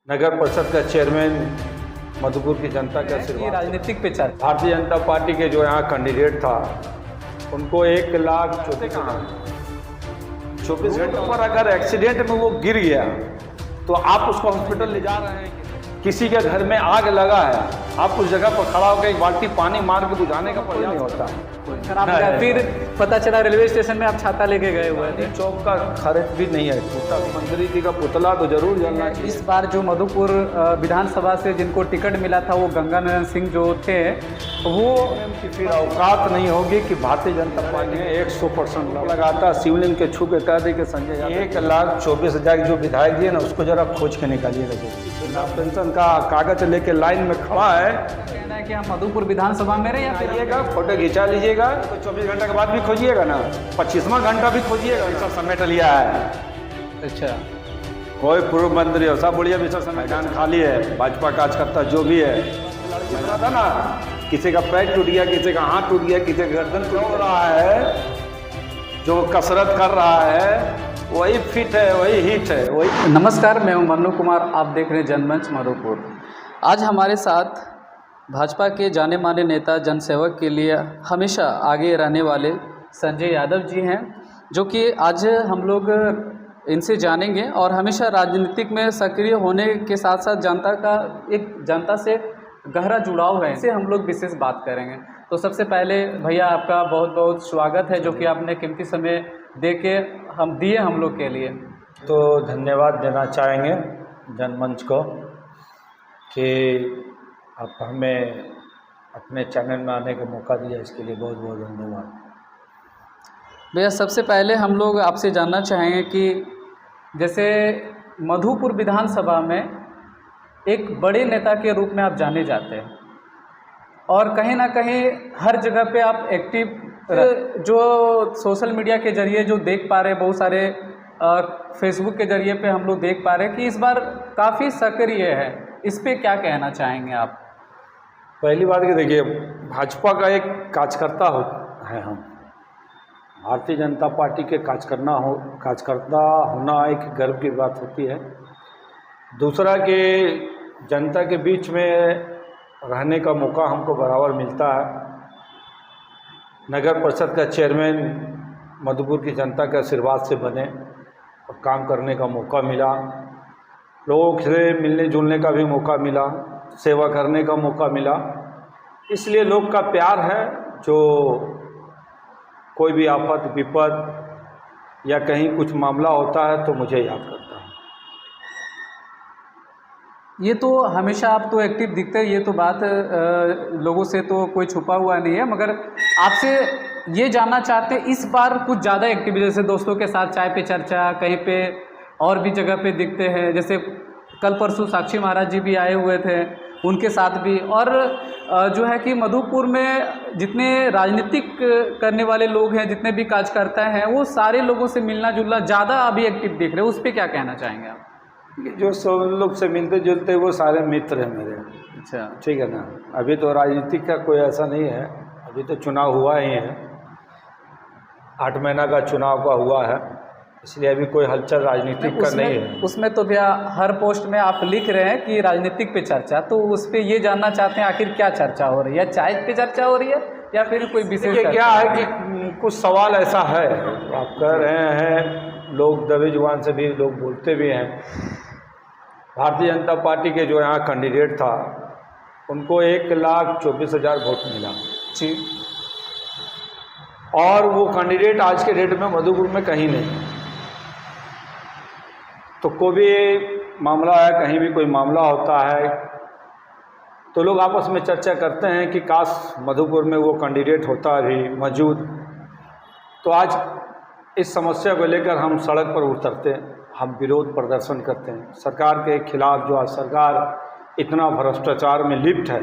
नगर परिषद का चेयरमैन मधुपुर की जनता का ये आशीर्वाद। राजनीतिक पे चर्चा। भारतीय जनता पार्टी के जो यहाँ कैंडिडेट था उनको 1,24,000 कहाँ 24 घंटों पर अगर एक्सीडेंट में वो गिर गया तो आप उसको हॉस्पिटल ले जा रहे हैं। किसी के घर में आग लगा है, आप उस जगह पर खड़ा होकर एक बाल्टी पानी मार के बुझाने का प्रयास नहीं होता। खराब हो गया, फिर पता चला रेलवे स्टेशन में आप छाता लेके गए हुए थे। चौक का खर्च भी नहीं है, टूटा मंत्री जी का पुतला तो जरूर जलना चाहिए। इस बार जो मधुपुर विधानसभा से जिनको टिकट मिला था वो गंगानंदन सिंह जो थे वो की फिर औकात नहीं होगी कि भारतीय जनता पार्टी ने 100% लगाता शिवलिंग के छू के कह दे के संजय 1,24,000 जो विधायक जी है ना उसको जरा खोज के निकालिएगा। पेंशन का कागज लेके लाइन में खड़ा है, कहना है कि हम मधुपुर विधानसभा में रहे या फिर आइएगा फोटो खिंचा लीजिएगा तो 24 घंटे के बाद भी खोजिएगा ना, 25वां घंटा भी खोजिएगा। ऐसा समेट लिया है, अच्छा कोई पूर्व मंत्री हो सब बढ़िया विषय समय मैदान खाली है। भाजपा कार्यकर्ता जो भी है लड़का था ना, किसी का पैर टूट गया, किसी का हाथ टूट गया, किसी का गर्दन टूट रहा है, जो कसरत कर रहा है वही फिट है, वही हिट है, वही। नमस्कार, मैं हूं मन्नू कुमार, आप देख रहे हैं जनमंच मधुपुर। आज हमारे साथ भाजपा के जाने माने नेता, जनसेवक के लिए हमेशा आगे रहने वाले संजय यादव जी हैं, जो कि आज हम लोग इनसे जानेंगे और हमेशा राजनीतिक में सक्रिय होने के साथ साथ जनता से गहरा जुड़ाव है, इससे हम लोग विशेष बात करेंगे। तो सबसे पहले भैया आपका बहुत बहुत स्वागत है, जो कि आपने कीमती समय दे के दिए हम लोग के लिए। तो धन्यवाद देना चाहेंगे जनमंच को कि आप हमें अपने चैनल में आने का मौका दिया, इसके लिए बहुत बहुत धन्यवाद। भैया सबसे पहले हम लोग आपसे जानना चाहेंगे कि जैसे मधुपुर विधानसभा में एक बड़े नेता के रूप में आप जाने जाते हैं और कहीं ना कहीं हर जगह पे आप एक्टिव, जो सोशल मीडिया के जरिए जो देख पा रहे हैं, बहुत सारे फेसबुक के जरिए पे हम लोग देख पा रहे हैं कि इस बार काफ़ी सक्रिय है, इस पे क्या कहना चाहेंगे आप? पहली बात कि देखिए, भाजपा का एक कार्यकर्ता है हम, भारतीय जनता पार्टी के कार्यकर्ता होना एक गर्व की बात होती है। दूसरा कि जनता के बीच में रहने का मौका हमको बराबर मिलता है। नगर परिषद का चेयरमैन मधुपुर की जनता के आशीर्वाद से बने और काम करने का मौका मिला, लोगों से मिलने जुलने का भी मौका मिला, सेवा करने का मौका मिला। इसलिए लोग का प्यार है, जो कोई भी आफत विपद या कहीं कुछ मामला होता है तो मुझे याद करता है। ये तो हमेशा आप तो एक्टिव दिखते हैं, ये तो बात लोगों से तो कोई छुपा हुआ नहीं है, मगर आपसे ये जानना चाहते हैं इस बार कुछ ज़्यादा एक्टिव, जैसे दोस्तों के साथ चाय पे चर्चा, कहीं पे और भी जगह पे दिखते हैं, जैसे कल परसों साक्षी महाराज जी भी आए हुए थे, उनके साथ भी, और जो है कि मधुपुर में जितने राजनीतिक करने वाले लोग हैं, जितने भी कार्यकर्ता हैं, वो सारे लोगों से मिलना जुलना ज़्यादा अभी एक्टिव दिख रहे हैं, उस पर क्या कहना चाहेंगे आप? जो सब लोग से मिलते जुलते वो सारे मित्र हैं मेरे। अच्छा, ठीक है ना। अभी तो राजनीतिक का कोई ऐसा नहीं है, अभी तो चुनाव हुआ ही है, 8 महीना का चुनाव का हुआ है, इसलिए अभी कोई हलचल राजनीतिक का नहीं है। उसमें तो भैया हर पोस्ट में आप लिख रहे हैं कि राजनीतिक पे चर्चा, तो उस पर ये जानना चाहते हैं आखिर क्या चर्चा हो रही है? चाय पे चर्चा हो रही है या फिर कोई विशेष? क्या है कि कुछ सवाल ऐसा है, आप कह रहे हैं, लोग दबे जुबान से भी लोग बोलते भी हैं। भारतीय जनता पार्टी के जो यहाँ कैंडिडेट था उनको 1,24,000 वोट मिला जी, और वो कैंडिडेट आज के डेट में मधुपुर में कहीं नहीं। तो कोई भी मामला है, कहीं भी कोई मामला होता है तो लोग आपस में चर्चा करते हैं कि काश मधुपुर में वो कैंडिडेट होता भी मौजूद। तो आज इस समस्या को लेकर हम सड़क पर उतरते हैं, हम विरोध प्रदर्शन करते हैं सरकार के खिलाफ। जो आज सरकार इतना भ्रष्टाचार में लिप्त है,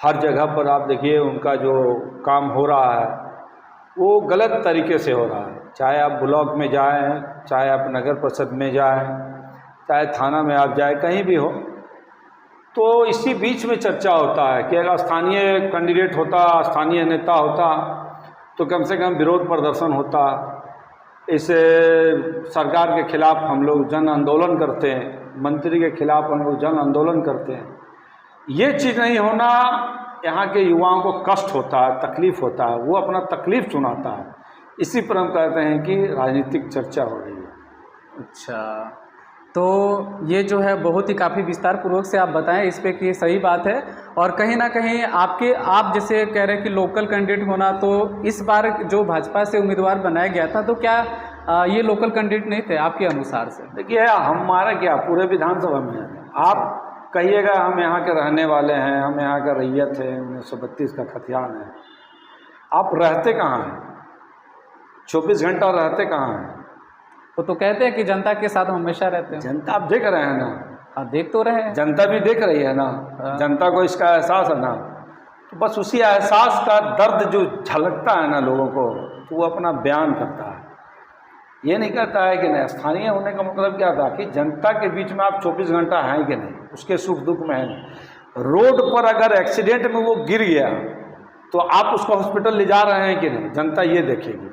हर जगह पर आप देखिए उनका जो काम हो रहा है वो गलत तरीके से हो रहा है। चाहे आप ब्लॉक में जाएं, चाहे आप नगर परिषद में जाएं, चाहे थाना में आप जाएं, कहीं भी हो, तो इसी बीच में चर्चा होता है कि अगर स्थानीय कैंडिडेट होता, स्थानीय नेता होता तो कम से कम विरोध प्रदर्शन होता। इस सरकार के खिलाफ हम लोग जन आंदोलन करते हैं, मंत्री के खिलाफ हम लोग जन आंदोलन करते हैं। ये चीज़ नहीं होना, यहाँ के युवाओं को कष्ट होता है, तकलीफ़ होता है, वो अपना तकलीफ़ सुनाता है। इसी पर हम कहते हैं कि राजनीतिक चर्चा हो रही है। अच्छा, तो ये जो है बहुत ही काफ़ी विस्तार पूर्वक से आप बताएं इस पे कि ये सही बात है। और कहीं ना कहीं आप जैसे कह रहे हैं कि लोकल कैंडिडेट होना, तो इस बार जो भाजपा से उम्मीदवार बनाया गया था, तो क्या ये लोकल कैंडिडेट नहीं थे आपके अनुसार से? देखिए, हमारा क्या पूरे विधानसभा में है। आप कहिएगा हम यहाँ के रहने वाले हैं, हम यहाँ का रैयत है, 1932 का खतियान है। आप रहते कहाँ हैं? 24 घंटा रहते कहाँ हैं? वो तो कहते हैं कि जनता के साथ हमेशा रहते हैं। जनता आप देख रहे हैं ना? हाँ, देख तो रहे हैं। जनता भी देख रही है ना। जनता को इसका एहसास है ना। तो बस उसी एहसास का दर्द जो झलकता है ना लोगों को, तो वो अपना बयान करता है। ये नहीं कहता है कि नहीं। स्थानीय होने का मतलब क्या था कि जनता के बीच में आप 24 घंटा हैं कि नहीं, उसके सुख दुख में है नहीं। रोड पर अगर एक्सीडेंट में वो गिर गया तो आप उसको हॉस्पिटल ले जा रहे हैं कि नहीं, जनता ये देखेगी।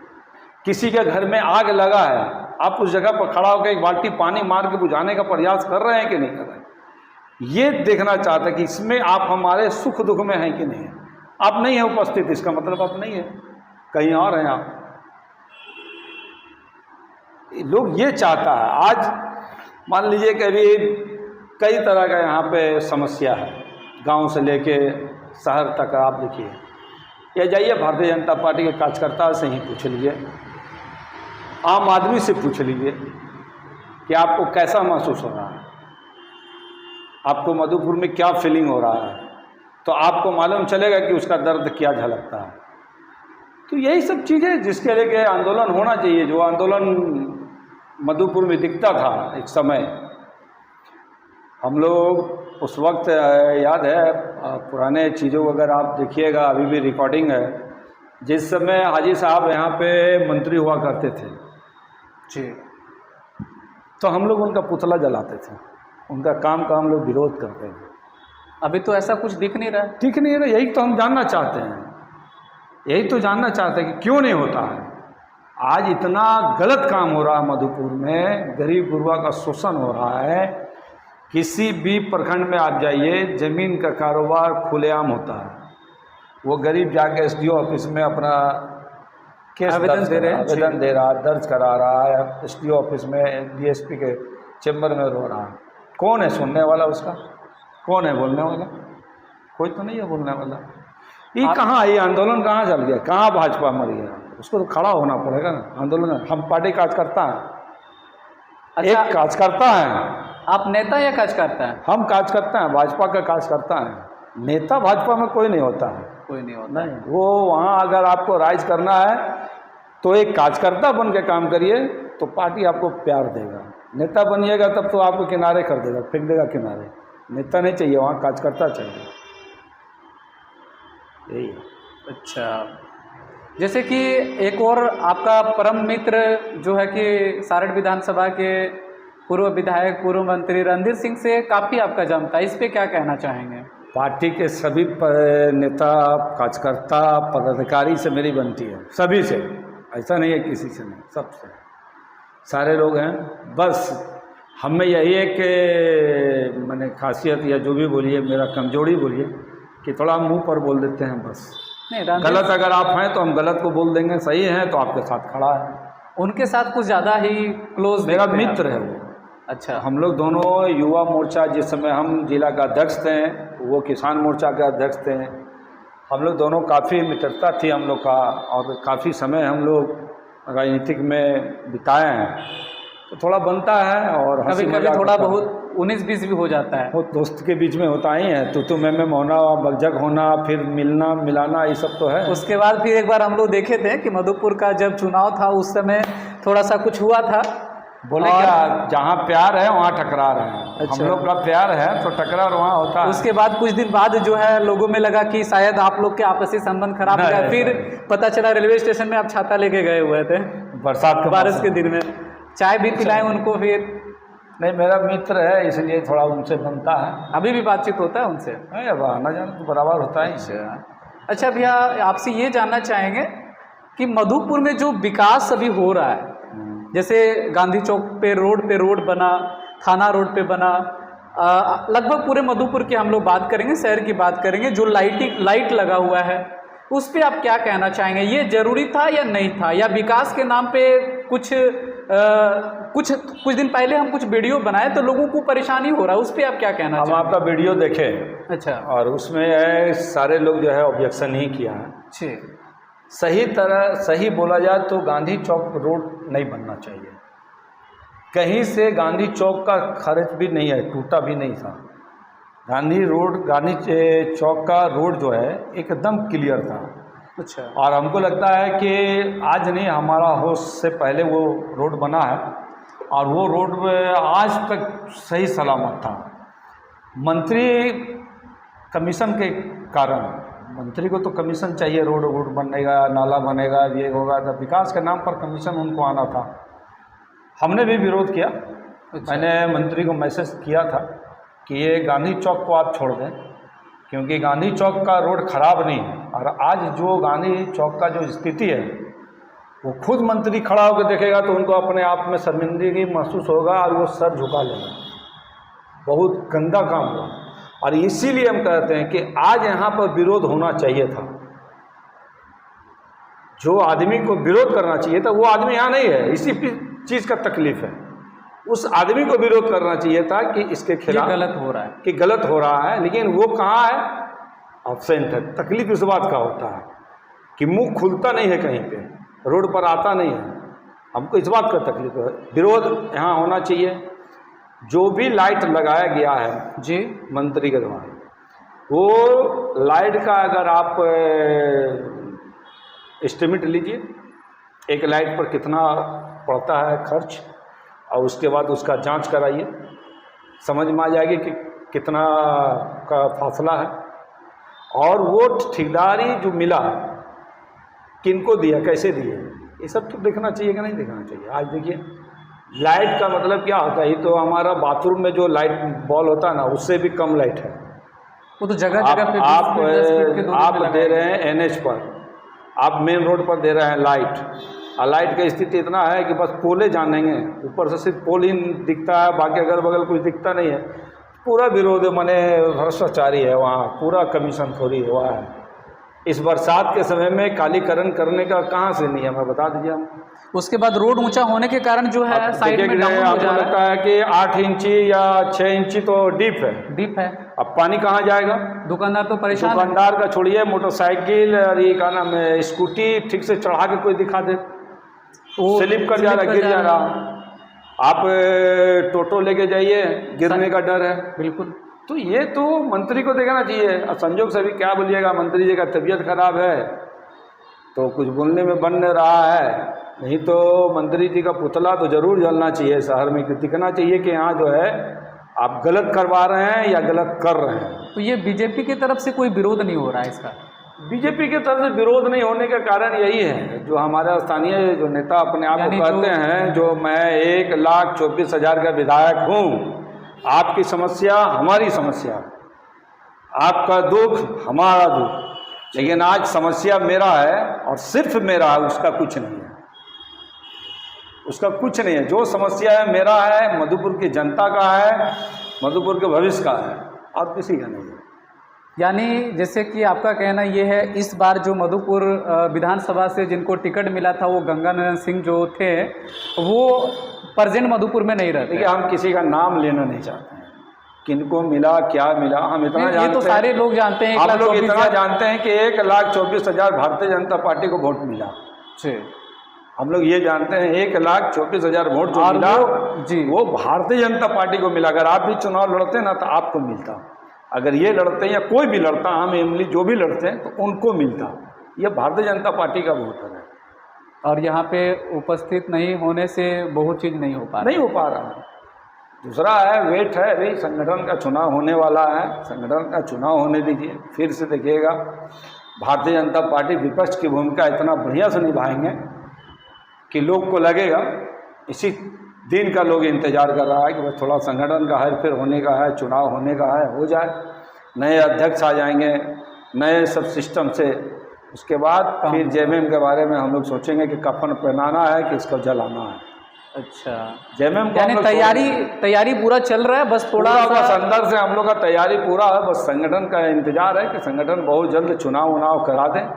किसी के घर में आग लगा है, आप उस जगह पर खड़ा होकर एक बाल्टी पानी मार के बुझाने का प्रयास कर रहे हैं कि नहीं कर रहे हैं, ये देखना चाहता है कि इसमें आप हमारे सुख दुख में हैं कि नहीं। आप नहीं है उपस्थित, इसका मतलब आप नहीं है, कहीं और हैं आप। लोग ये चाहता है। आज मान लीजिए कि अभी कई तरह का यहाँ पे समस्या है, गांव से लेके शहर तक। आप देखिए, या जाइए भारतीय जनता पार्टी के कार्यकर्ता से ही पूछ लीजिए, आम आदमी से पूछ लीजिए कि आपको कैसा महसूस हो रहा है, आपको मधुपुर में क्या फीलिंग हो रहा है, तो आपको मालूम चलेगा कि उसका दर्द क्या झलकता है। तो यही सब चीज़ें जिसके लिए आंदोलन होना चाहिए, जो आंदोलन मधुपुर में दिखता था एक समय। हम लोग उस वक्त, याद है पुराने चीज़ों को अगर आप देखिएगा, अभी भी रिकॉर्डिंग है, जिस समय हाजी साहब यहाँ पे मंत्री हुआ करते थे जी, तो हम लोग उनका पुतला जलाते थे, उनका काम का हम लोग विरोध करते थे। अभी तो ऐसा कुछ दिख नहीं रहा। ठीक नहीं रहा। यही तो हम जानना चाहते हैं, यही तो जानना चाहते हैं कि क्यों नहीं होता है। आज इतना गलत काम हो रहा है मधुपुर में, गरीब गुरबा का शोषण हो रहा है। किसी भी प्रखंड में आप जाइए, ज़मीन का कारोबार खुलेआम होता है। वो गरीब जाके एसडीओ ऑफिस में अपना केस आवेदन दे रहा, दर्ज करा रहा है, एसडीओ ऑफिस में डीएसपी के चैम्बर में रो रहा है। कौन है सुनने वाला उसका? कौन है बोलने वाला? कोई तो नहीं है बोलने वाला। ये कहाँ, ये आंदोलन कहाँ चल गया, कहाँ भाजपा मर गया? उसको तो खड़ा होना पड़ेगा ना आंदोलन। हम पार्टी कार्यकर्ता हैं। अच्छा, एक कार्यकर्ता है। आप नेता या कार्यकर्ता हैं? हम कार्यकर्ता हैं, भाजपा का कार्यकर्ता है। नेता भाजपा में कोई नहीं होता है, कोई नहीं होता। नहीं। वो वहाँ अगर आपको राइज करना है तो एक कार्यकर्ता बन के काम करिए, तो पार्टी आपको प्यार देगा। नेता बनिएगा तब तो आपको किनारे कर देगा, फेंक देगा किनारे। नेता नहीं चाहिए, वहाँ कार्यकर्ता चाहिए। यही है। अच्छा, जैसे कि एक और आपका परम मित्र जो है कि सारण विधानसभा के पूर्व विधायक, पूर्व मंत्री रणधीर सिंह से काफ़ी आपका जमता है, इस पे क्या कहना चाहेंगे? पार्टी के सभी नेता, कार्यकर्ता, पदाधिकारी से मेरी बनती है, सभी से। ऐसा नहीं है किसी से नहीं, सबसे। सारे लोग हैं। बस हमें यही है कि मैंने खासियत या जो भी बोलिए, मेरा कमजोरी बोलिए कि थोड़ा मुंह पर बोल देते हैं बस। नहीं, गलत अगर आप हैं तो हम गलत को बोल देंगे, सही हैं तो आपके साथ खड़ा है। उनके साथ कुछ ज़्यादा ही क्लोज मेरा मित्र है वो। अच्छा, हम लोग दोनों युवा मोर्चा, जिस समय हम जिला का अध्यक्ष थे, वो किसान मोर्चा के अध्यक्ष थे। हम लोग दोनों काफ़ी मित्रता थी हम लोग का, और काफ़ी समय हम लोग राजनीतिक में बिताए हैं। तो थोड़ा बनता है, और कभी कभी थोड़ा बहुत 19-20 भी हो जाता है। वो दोस्त के बीच में होता ही है, तो मैं होना, बगजग होना, फिर मिलना मिलाना, ये सब तो है। उसके बाद फिर एक बार हम लोग देखे थे कि मधुपुर का जब चुनाव था उस समय थोड़ा सा कुछ हुआ था। बोले क्या, जहाँ प्यार है वहाँ टकरार है। अच्छा। हम लोग का प्यार है तो टकरार वहाँ होता है। उसके बाद कुछ दिन बाद जो है लोगों में लगा कि शायद आप लोग के आपसी संबंध खराब हो गया। फिर पता चला रेलवे स्टेशन में आप छाता लेके गए हुए थे, बरसात का बारिश के दिन में, चाय भी पिलाए उनको। फिर नहीं, मेरा मित्र है इसलिए थोड़ा उनसे बनता है। अभी भी बातचीत होता है उनसे? अब आना जाना तो बराबर होता है। अच्छा भैया, आपसे ये जानना चाहेंगे कि मधुपुर में जो विकास अभी हो रहा है, जैसे गांधी चौक पे रोड बना, थाना रोड पे बना, लगभग पूरे मधुपुर की हम लोग बात करेंगे, शहर की बात करेंगे। जो लाइट लगा हुआ है उस पे आप क्या कहना चाहेंगे? ये जरूरी था या नहीं था, या विकास के नाम पे कुछ दिन पहले हम कुछ वीडियो बनाए तो लोगों को परेशानी हो रहा है, उस पे आप क्या कहना हम चाहेंगे? आपका वीडियो देखें। अच्छा। और उसमें सारे लोग जो है ऑब्जेक्शन ही किया है। सही बोला जाए तो गांधी चौक रोड नहीं बनना चाहिए। कहीं से गांधी चौक का खर्च भी नहीं है, टूटा भी नहीं था। गांधी चौक का रोड जो है एकदम क्लियर था। अच्छा। और हमको लगता है कि आज नहीं, हमारा होश से पहले वो रोड बना है और वो रोड आज तक सही सलामत था। मंत्री कमीशन के कारण, मंत्री को तो कमीशन चाहिए, रोड बनेगा, नाला बनेगा, ये होगा, तो विकास के नाम पर कमीशन उनको आना था। हमने भी विरोध किया। अच्छा। मैंने मंत्री को मैसेज किया था कि ये गांधी चौक को आप छोड़ दें, क्योंकि गांधी चौक का रोड ख़राब नहीं है। और आज जो गांधी चौक का जो स्थिति है, वो खुद मंत्री खड़ा होकर देखेगा तो उनको अपने आप में शर्मिंदगी महसूस होगा और वो सर झुका लेगा। बहुत गंदा काम हुआ। और इसीलिए हम कहते हैं कि आज यहाँ पर विरोध होना चाहिए था। जो आदमी को विरोध करना चाहिए था वो आदमी यहाँ नहीं है, इसी चीज़ का तकलीफ है। उस आदमी को विरोध करना चाहिए था कि इसके खिलाफ गलत हो रहा है, कि गलत हो रहा है, लेकिन वो कहाँ है, एब्सेंट है। तकलीफ इस बात का होता है कि मुंह खुलता नहीं है, कहीं पे रोड पर आता नहीं है। हमको इस बात का तकलीफ है। विरोध यहाँ होना चाहिए। जो भी लाइट लगाया गया है जी मंत्री के द्वारा, वो लाइट का अगर आप एस्टिमेट लीजिए, एक लाइट पर कितना पड़ता है खर्च, और उसके बाद उसका जांच कराइए, समझ में आ जाएगी कि कितना का फासला है। और वो ठेकेदारी जो मिला, किनको दिया, कैसे दिए, ये सब तो देखना चाहिए कि नहीं देखना चाहिए। आज देखिए लाइट का मतलब क्या होता है, ये तो हमारा बाथरूम में जो लाइट बॉल होता है ना, उससे भी कम लाइट है। वो तो जगह जगह पे आप दे रहे हैं NH पर, आप मेन रोड पर दे रहे हैं लाइट, और लाइट की स्थिति इतना है कि बस पोले जानेंगे, ऊपर से सिर्फ पोल ही दिखता है, बाकी अगल बगल कुछ दिखता नहीं है। पूरा विरोध माने भ्रष्टाचारी है वहाँ, पूरा कमीशन खोरी हुआ है। इस बरसात के समय में कालीकरण करने का कहाँ से नियम है, बता दीजिए हम। उसके बाद रोड ऊंचा होने के कारण जो है साइड में डाउन हो आपको जा रहा लगता है कि 8 इंची या 6 इंची तो डीप है। अब पानी कहाँ जाएगा? दुकानदार तो परेशान है। दुकानदार का छोड़िए, मोटरसाइकिल और ये क्या नाम है, स्कूटी ठीक से चढ़ा के कोई दिखा दे, स्लिप कर जा रहा, गिर जा रहा। आप टोटो लेके जाइए, गिरने का डर है। बिल्कुल। तो ये तो मंत्री को देखना चाहिए। और संजोग से भी क्या बोलिएगा, मंत्री जी का तबीयत खराब है तो कुछ बोलने में बन नहीं रहा है, नहीं तो मंत्री जी का पुतला तो जरूर जलना चाहिए शहर में, दिखना चाहिए कि यहाँ जो है आप गलत करवा रहे हैं या गलत कर रहे हैं। तो ये बीजेपी की तरफ से कोई विरोध नहीं हो रहा है इसका? बीजेपी की तरफ से विरोध नहीं होने का कारण यही है, जो हमारा स्थानीय जो नेता अपने आप को कहते हैं, जो मैं 1,24,000 का विधायक हूँ, आपकी समस्या हमारी समस्या, आपका दुख हमारा दुख, लेकिन आज समस्या मेरा है और सिर्फ मेरा है, उसका कुछ नहीं है, उसका कुछ नहीं है। जो समस्या है मेरा है, मधुपुर की जनता का है, मधुपुर के भविष्य का है, और किसी का नहीं है। यानी जैसे कि आपका कहना ये है, इस बार जो मधुपुर विधानसभा से जिनको टिकट मिला था, वो गंगानंदन सिंह जो थे, वो प्रेजेंट मधुपुर में नहीं रहते। देखिए, हम किसी का नाम लेना नहीं चाहते हैं, किनको मिला, क्या मिला, हम इतना जानते हैं, ये तो सारे लोग जानते हैं। आप लोग इतना जानते हैं कि 1,24,000 भारतीय जनता पार्टी को वोट मिला। हम लोग ये जानते हैं 1,24,000 वोट जो मिला जी, वो भारतीय जनता पार्टी को मिला। अगर आप भी चुनाव लड़ते ना तो आपको मिलता, अगर ये लड़ते हैं या कोई भी लड़ता, हम एमएलए जो भी लड़ते हैं तो उनको मिलता। ये भारतीय जनता पार्टी का वोटर है, और यहाँ पे उपस्थित नहीं होने से बहुत चीज़ नहीं हो पा रहा। दूसरा है वेट है, भाई संगठन का चुनाव होने वाला है, संगठन का चुनाव होने दीजिए, फिर से देखिएगा भारतीय जनता पार्टी विपक्ष की भूमिका इतना बढ़िया से निभाएंगे कि लोग को लगेगा, इसी दिन का लोग इंतजार कर रहा है कि बस थोड़ा संगठन का है, फिर होने का है, चुनाव होने का है, हो जाए, नए अध्यक्ष आ जाएंगे, नए सब सिस्टम से, उसके बाद फिर जेएमएम के बारे में हम लोग सोचेंगे कि कफन पहनाना है कि इसको जलाना है। अच्छा, जेएमएम को यानी तैयारी पूरा चल रहा है, बस थोड़ा बस अंदर से हम लोग का तैयारी पूरा है, बस संगठन का इंतजार है कि संगठन बहुत जल्द चुनाव करा दें,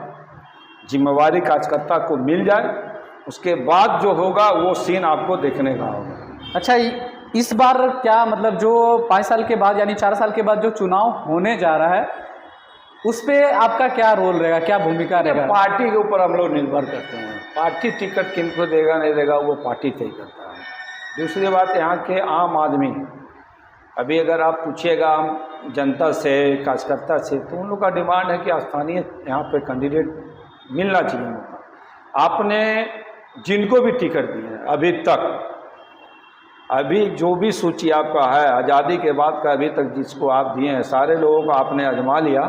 जिम्मेवारी कार्यकर्ता को मिल जाए, उसके बाद जो होगा वो सीन आपको देखने का होगा। अच्छा, इस बार क्या मतलब जो 5 साल के बाद यानी 4 साल के बाद जो चुनाव होने जा रहा है उस पे आपका क्या रोल रहेगा, क्या भूमिका रहेगा? पार्टी के ऊपर हम लोग निर्भर करते हैं, पार्टी टिकट किनको देगा नहीं देगा वो पार्टी तय करता है। दूसरी बात, यहाँ के आम आदमी, अभी अगर आप पूछिएगा आम जनता से, कार्यकर्ता से, तो उन लोग का डिमांड है कि स्थानीय यहाँ पे कैंडिडेट मिलना चाहिए मौका। आपने जिनको भी टिकट दिए हैं अभी तक, अभी जो भी सूची आपका है आज़ादी के बाद का अभी तक जिसको आप दिए हैं, सारे लोगों को आपने आजमा लिया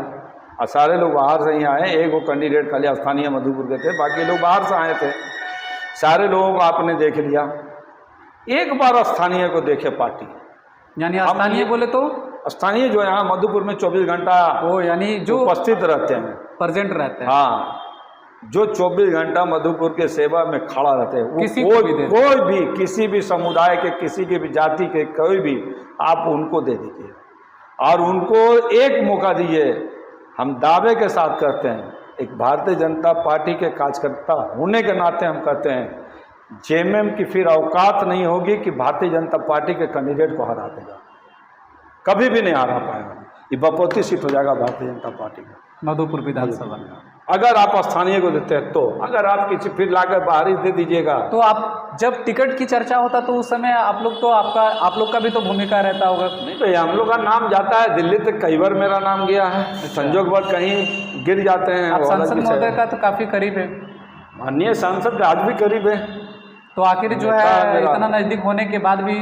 और सारे लोग बाहर से ही आए। एक वो कैंडिडेट खाली स्थानीय मधुपुर के थे, बाकी लोग बाहर से आए थे। सारे लोगों को आपने देख लिया, एक बार स्थानीय को देखे पार्टी, यानी स्थानीय बोले तो स्थानीय जो यहाँ मधुपुर में 24 घंटा वो यानी जो उपस्थित रहते हैं, प्रेजेंट रहते हैं, हाँ, जो 24 घंटा मधुपुर के सेवा में खड़ा रहते हैं, कोई भी किसी भी समुदाय के, किसी की भी जाति के, कोई भी, आप उनको दे दीजिए और उनको एक मौका दीजिए। हम दावे के साथ करते हैं, एक भारतीय जनता पार्टी के कार्यकर्ता होने के नाते हम कहते हैं, जेएमएम की फिर औकात नहीं होगी कि भारतीय जनता पार्टी के कैंडिडेट को हरा देगा, कभी भी नहीं हरा पाएगा। ये बपौती सीट हो जाएगा भारतीय जनता पार्टी का मधुपुर विधानसभा में, अगर आप स्थानीय को देते हैं। तो अगर आप किसी फिर लाकर बाहरी दे दीजिएगा तो आप जब टिकट की चर्चा होता तो उस समय आप लोग का भी तो भूमिका रहता होगा। नहीं तो हम लोग का नाम जाता है दिल्ली तक, कई बार मेरा नाम गया है, संजोगवश कहीं गिर जाते हैं। आप सांसद महोदय का तो काफ़ी करीब है, माननीय सांसद आज भी करीब है, तो आखिर जो है इतना नज़दीक होने के बाद भी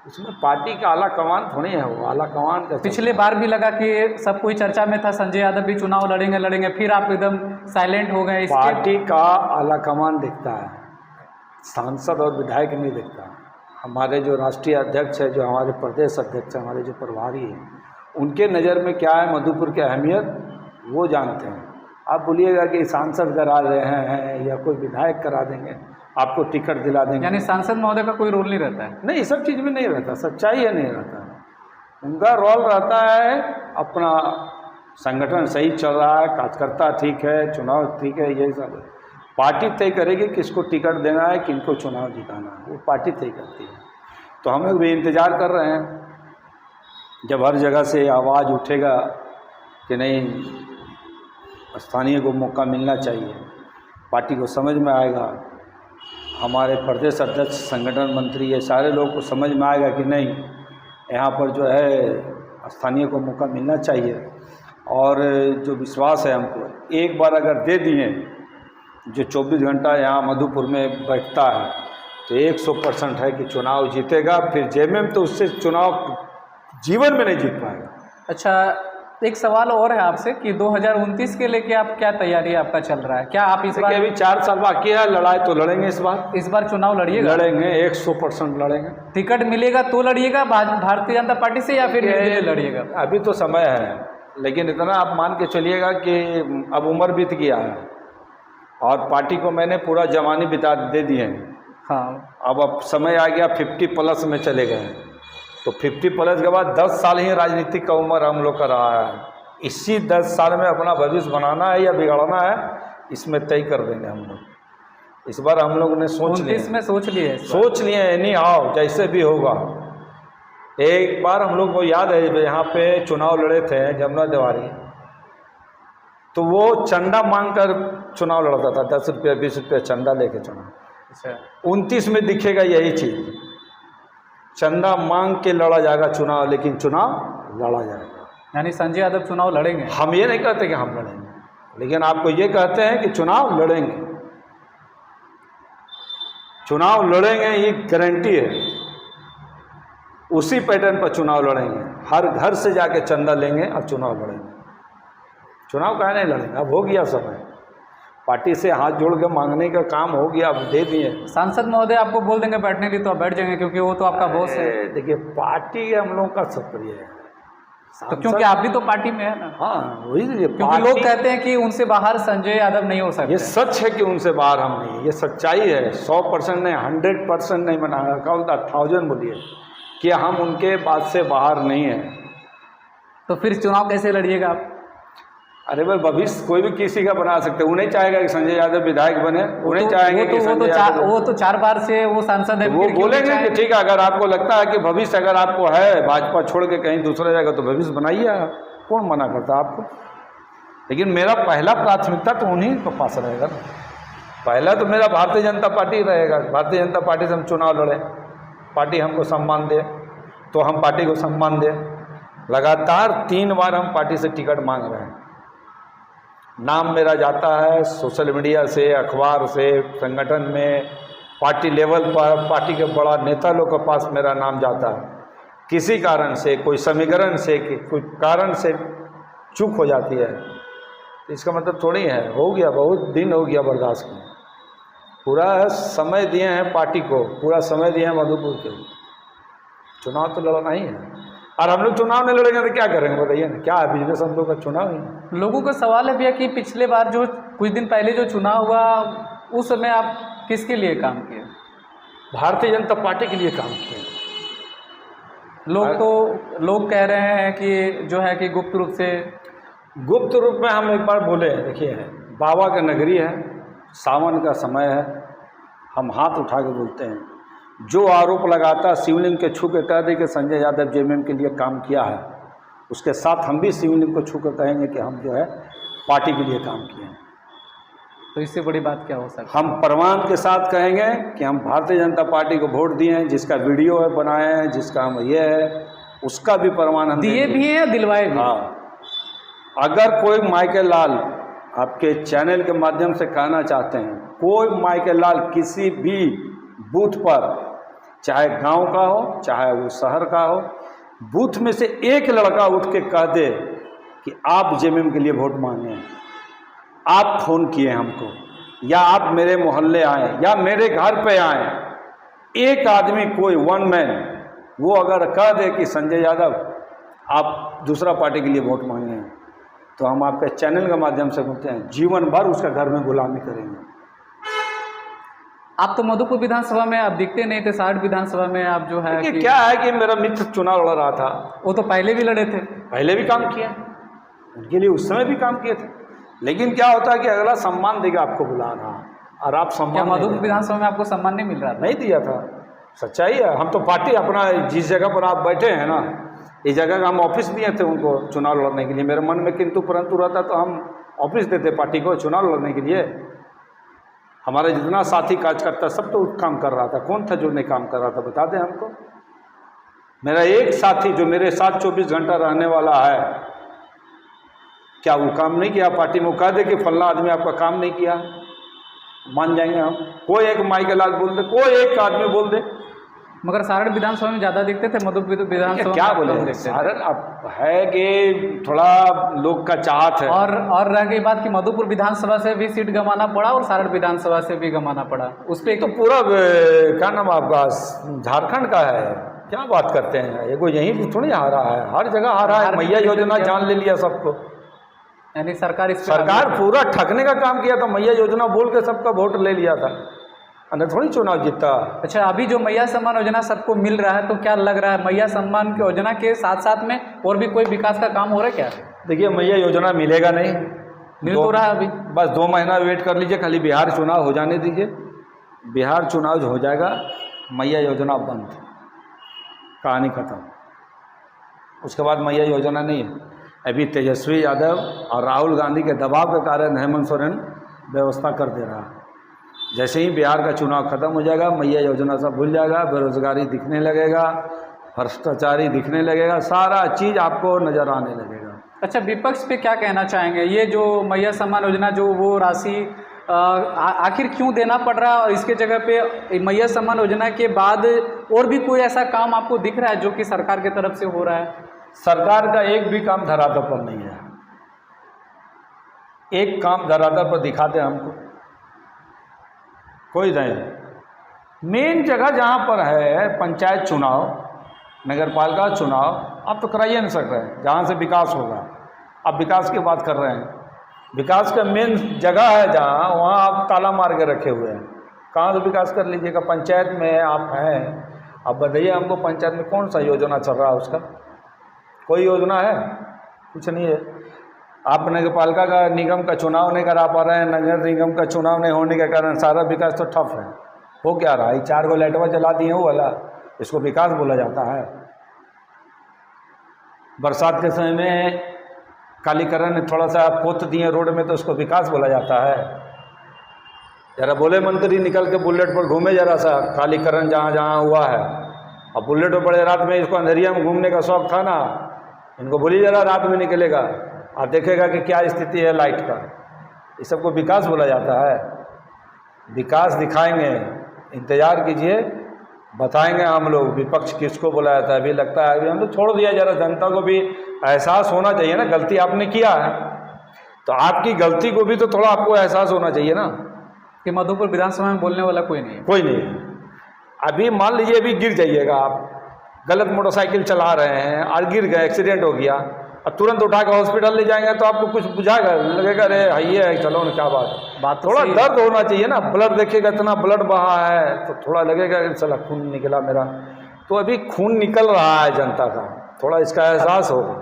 उसमें पार्टी का आला कमान थोड़ी है, वो आला कमान का पिछले बार भी लगा कि सब कोई चर्चा में था, संजय यादव भी चुनाव लड़ेंगे, फिर आप एकदम साइलेंट हो गए। पार्टी का आला कमान दिखता है, सांसद और विधायक नहीं दिखता। हमारे जो राष्ट्रीय अध्यक्ष है, जो हमारे प्रदेश अध्यक्ष है, हमारे जो प्रभारी हैं, उनके नज़र में क्या है मधुपुर की अहमियत वो जानते हैं। आप बोलिएगा कि सांसद करा रहे हैं या कोई विधायक करा देंगे, आपको टिकट दिला देंगे, यानी सांसद महोदय का कोई रोल नहीं रहता है? नहीं, सब चीज़ में नहीं रहता, सच्चाई है नहीं रहता है। उनका रोल रहता है अपना संगठन सही चल रहा है, कार्यकर्ता ठीक है, चुनाव ठीक है, यही सब पार्टी तय करेगी किसको टिकट देना है, किनको चुनाव जिताना है, वो पार्टी तय करती है। तो हम लोग भी इंतज़ार कर रहे हैं जब हर जगह से आवाज़ उठेगा कि नहीं स्थानीय को मौका मिलना चाहिए, पार्टी को समझ में आएगा, हमारे प्रदेश अध्यक्ष, संगठन मंत्री, ये सारे लोग को समझ में आएगा कि नहीं यहाँ पर जो है स्थानीय को मौका मिलना चाहिए। और जो विश्वास है हमको, एक बार अगर दे दिए, जो 24 घंटा यहाँ मधुपुर में बैठता है, तो 100% है कि चुनाव जीतेगा। फिर जेएमएम तो उससे चुनाव जीवन में नहीं जीत पाएगा। अच्छा, एक सवाल और है आपसे कि 2029 के लेके आप क्या तैयारी आपका चल रहा है? क्या आप इस बार, अभी 4 साल बाकी है, लड़ाई तो लड़ेंगे इस बार चुनाव लड़िएगा? लड़ेंगे, 100% लड़ेंगे। टिकट मिलेगा तो लड़िएगा भारतीय जनता पार्टी से या फिर लड़िएगा? अभी तो समय है, लेकिन इतना आप मान के चलिएगा कि अब उम्र बीत गया है और पार्टी को मैंने पूरा जवानी बिता दे दिए हैं। हाँ, अब समय आ गया 50+ में चले गए, तो 50+ के बाद 10 साल ही राजनीतिक का उम्र हम लोग का रहा है। इसी 10 साल में अपना भविष्य बनाना है या बिगाड़ना है, इसमें तय कर देंगे हम लोग। इस बार हम लोग ने सोच लिए एनी हाउ जैसे भी होगा। एक बार हम लोग को याद है, यहाँ पे चुनाव लड़े थे जमुना देवारी, तो वो चंदा मांग कर चुनाव लड़ता था, 10 रुपये 20 रुपये चंदा लेके चुनाव। 29 में दिखेगा यही चीज़, चंदा मांग के लड़ा जाएगा चुनाव, लेकिन चुनाव लड़ा जाएगा। यानी संजय यादव चुनाव लड़ेंगे? हम ये नहीं कहते कि हम लड़ेंगे, लेकिन आपको ये कहते हैं कि चुनाव लड़ेंगे। चुनाव लड़ेंगे ये गारंटी है, उसी पैटर्न पर चुनाव लड़ेंगे। हर घर से जाके चंदा लेंगे और चुनाव लड़ेंगे। चुनाव काहे नहीं लड़ेंगे, अब हो गया समय, पार्टी से हाथ जोड़ के मांगने का काम हो गया, अब दे दिए। सांसद महोदय आपको बोल देंगे बैठने के लिए तो आप बैठ जाएंगे, क्योंकि वो तो आपका बॉस है। देखिए, पार्टी हम लोगों का सक्रिय है, तो क्योंकि आप भी तो पार्टी में है ना। हाँ वही, क्योंकि लोग कहते हैं कि उनसे बाहर संजय यादव नहीं हो सकते। ये सच है कि उनसे बाहर हम नहीं, ये सच्चाई है। 100% नहीं, 100% नहीं बनाया, काउंट 1000 बोलिए कि हम उनके बात से बाहर नहीं हैं। तो फिर चुनाव कैसे लड़िएगा आप? अरे भाई भविष्य कोई भी किसी का बना सकते, उन्हें चाहेगा कि संजय यादव विधायक बने, उन्हें चाहेंगे कि संजय यादव, वो तो 4 बार से वो सांसद है, वो बोलेंगे कि ठीक है, अगर आपको लगता है कि भविष्य अगर आपको है भाजपा छोड़ के कहीं दूसरा जाएगा तो भविष्य बनाइए, कौन मना करता आपको। लेकिन मेरा पहला प्राथमिकता तो उन्हीं के पास रहेगा ना। पहला तो मेरा भारतीय जनता पार्टी रहेगा। भारतीय जनता पार्टी से हम चुनाव लड़े, पार्टी हमको सम्मान दे तो हम पार्टी को सम्मान दें। लगातार 3 बार हम पार्टी से टिकट मांग रहे हैं, नाम मेरा जाता है सोशल मीडिया से, अखबार से, संगठन में, पार्टी लेवल पर, पार्टी के बड़ा नेता लोग के पास मेरा नाम जाता है। किसी कारण से, कोई समीकरण से, कोई कारण से चूक हो जाती है, इसका मतलब थोड़ी है हो गया, बहुत दिन हो गया बर्दाश्त किया। पूरा समय दिए हैं पार्टी को, पूरा समय दिए हैं मधुपुर के, चुनाव तो लड़ना ही है। और हम लोग चुनाव नहीं लड़ेंगे तो क्या करेंगे बताइए ना, क्या है बिजनेस हम लोग का चुनाव ही। लोगों का सवाल है भैया कि पिछले बार जो कुछ दिन पहले जो चुनाव हुआ उस समय आप किसके लिए काम किए? भारतीय जनता पार्टी के लिए काम किए। लोग कह रहे हैं कि जो है कि गुप्त रूप में हम एक बार बोले, देखिए बाबा का नगरी है, सावन का समय है, हम हाथ उठा के बोलते हैं, जो आरोप लगाता शिवलिंग के छू के कह दे कि संजय यादव जेएमएम के लिए काम किया है, उसके साथ हम भी शिवलिंग को छू कर कहेंगे कि हम जो है पार्टी के लिए काम किए हैं। तो इससे बड़ी बात क्या हो सकती है? हम प्रमाण के साथ कहेंगे कि हम भारतीय जनता पार्टी को वोट दिए हैं, जिसका वीडियो है बनाए हैं, जिसका हम ये है उसका भी प्रमाण हम दिए भी हैं या दिलवाए भी? हाँ, अगर कोई माइकल लाल आपके चैनल के माध्यम से कहना चाहते हैं, कोई माइकल लाल किसी भी बूथ पर, चाहे गांव का हो चाहे वो शहर का हो, बूथ में से एक लड़का उठ के कह दे कि आप जेएमएम के लिए वोट मांगे, आप फ़ोन किए हमको, या आप मेरे मोहल्ले आए या मेरे घर पे आए, एक आदमी कोई वन मैन वो अगर कह दे कि संजय यादव आप दूसरा पार्टी के लिए वोट मांगे हैं, तो हम आपके चैनल के माध्यम से बोलते हैं जीवन भर उसका घर में गुलामी करेंगे। आप तो मधुपुर विधानसभा में आप दिखते नहीं थे, 60 विधानसभा में आप जो है कि क्या है कि मेरा मित्र चुनाव लड़ रहा था, वो तो पहले भी लड़े थे, पहले भी काम किया, उनके लिए उस समय भी काम किए थे। लेकिन क्या होता है कि अगला सम्मान देगा आपको बुला रहा, और आप सम्मान मधुपुर विधानसभा में आपको सम्मान नहीं मिल रहा था? नहीं दिया था, सच्चाई है। हम तो पार्टी अपना जिस जगह पर आप बैठे हैं ना, इस जगह का हम ऑफिस दिए थे उनको चुनाव लड़ने के लिए। मेरे मन में किंतु परंतु रहता तो हम ऑफिस देते पार्टी को चुनाव लड़ने के लिए। हमारा जितना साथी कार्यकर्ता सब तो काम कर रहा था, कौन था जो नहीं काम कर रहा था बता दें हमको। मेरा एक साथी जो मेरे साथ 24 घंटा रहने वाला है, क्या वो काम नहीं किया पार्टी में? कह दे कि फलना आदमी आपका काम नहीं किया, मान जाएंगे हम? कोई एक माइकल लाल बोल दे, कोई एक आदमी बोल दे। मगर सारण विधानसभा में ज़्यादा दिखते थे, मधुपुर विधानसभा क्या बोले सारण अब है कि थोड़ा लोग का चाहत है। और रह गई बात कि मधुपुर विधानसभा से भी सीट गंवाना पड़ा और सारण विधानसभा से भी गंवाना पड़ा, उस पर तो पूरा क्या नाम आपका झारखंड का है, क्या बात करते हैं? ये कोई यहीं पर थोड़ी हारा है, हर जगह हारा है। मैया योजना जान ले लिया सबको, यानी सरकार पूरा ठगने का काम किया था। मैया योजना बोल के सबका वोट ले लिया था, अन्य थोड़ी चुनाव जीता। अच्छा, अभी जो मैया सम्मान योजना सबको मिल रहा है, तो क्या लग रहा है मैया सम्मान की योजना के साथ साथ में और भी कोई विकास का काम हो रहा है क्या? देखिए मैया योजना मिलेगा नहीं, मिल तो रहा है अभी, बस 2 महीना वेट कर लीजिए, खाली बिहार चुनाव हो जाने दीजिए। बिहार चुनाव हो जाएगा, मैया योजना बंद, कहानी खत्म। उसके बाद मैया योजना नहीं है। अभी तेजस्वी यादव और राहुल गांधी के दबाव के कारण हेमंत सोरेन व्यवस्था कर दे रहा है। जैसे ही बिहार का चुनाव खत्म हो जाएगा, मैया योजना सब भूल जाएगा, बेरोजगारी दिखने लगेगा, भ्रष्टाचारी दिखने लगेगा, सारा चीज़ आपको नज़र आने लगेगा। अच्छा, विपक्ष पे क्या कहना चाहेंगे? ये जो मैया सम्मान योजना जो वो राशि आखिर क्यों देना पड़ रहा है, और इसके जगह पे मैया सम्मान योजना के बाद और भी कोई ऐसा काम आपको दिख रहा है जो कि सरकार की तरफ से हो रहा है? सरकार का एक भी काम धरातल पर नहीं है। एक काम धरातल पर दिखाते हमको, कोई नहीं। मेन जगह जहाँ पर है पंचायत चुनाव, नगर पालिका चुनाव आप तो कराइए नहीं सक रहे जहाँ से विकास होगा। आप विकास की बात कर रहे हैं, विकास का मेन जगह है जहाँ, वहाँ आप ताला मार के रखे हुए हैं। कहाँ से विकास कर लीजिएगा? पंचायत में आप हैं, अब बताइए हमको पंचायत में कौन सा योजना चल रहा है उसका? कोई योजना है? कुछ नहीं है। आप नगर पालिका का निगम का चुनाव नहीं करा पा रहे हैं, नगर निगम का चुनाव नहीं होने के कारण सारा विकास तो ठप है। हो क्या रहा है? 4 गो लाइटवा जला दिए वो वाला, इसको विकास बोला जाता है? बरसात के समय में कालीकरण थोड़ा सा पोत दिए रोड में, तो उसको विकास बोला जाता है? जरा बोले मंत्री निकल के बुलेट पर घूमे जरा सा, कालीकरण जहाँ जहाँ हुआ है। अब बुलेट पर बड़े रात में, इसको अंधेरिया में घूमने का शौक था ना, इनको बोलिए जरा रात में निकलेगा, आप देखेगा कि क्या स्थिति है लाइट का। ये सबको विकास बोला जाता है? विकास दिखाएंगे, इंतज़ार कीजिए, बताएंगे हम लोग। विपक्ष किसको बोला जाता है? अभी लगता है अभी हम लोग छोड़ दिया, जरा जनता को भी एहसास होना चाहिए ना, गलती आपने किया है तो आपकी गलती को भी तो थोड़ा आपको एहसास होना चाहिए ना कि मधुपुर विधानसभा में बोलने वाला कोई नहीं है। कोई नहीं है। अभी मान लीजिए अभी गिर जाइएगा आप, गलत मोटरसाइकिल चला रहे हैं और गिर गए, एक्सीडेंट हो गया, अब तुरंत उठा कर हॉस्पिटल ले जाएंगे तो आपको कुछ बुझाएगा? लगेगा अरे हाइए है, चलो ना, क्या बात तो थोड़ा दर्द होना चाहिए ना। ब्लड देखिएगा, इतना ब्लड बहा है तो थोड़ा लगेगा चला खून निकला मेरा। तो अभी खून निकल रहा है जनता का, थोड़ा इसका एहसास होगा,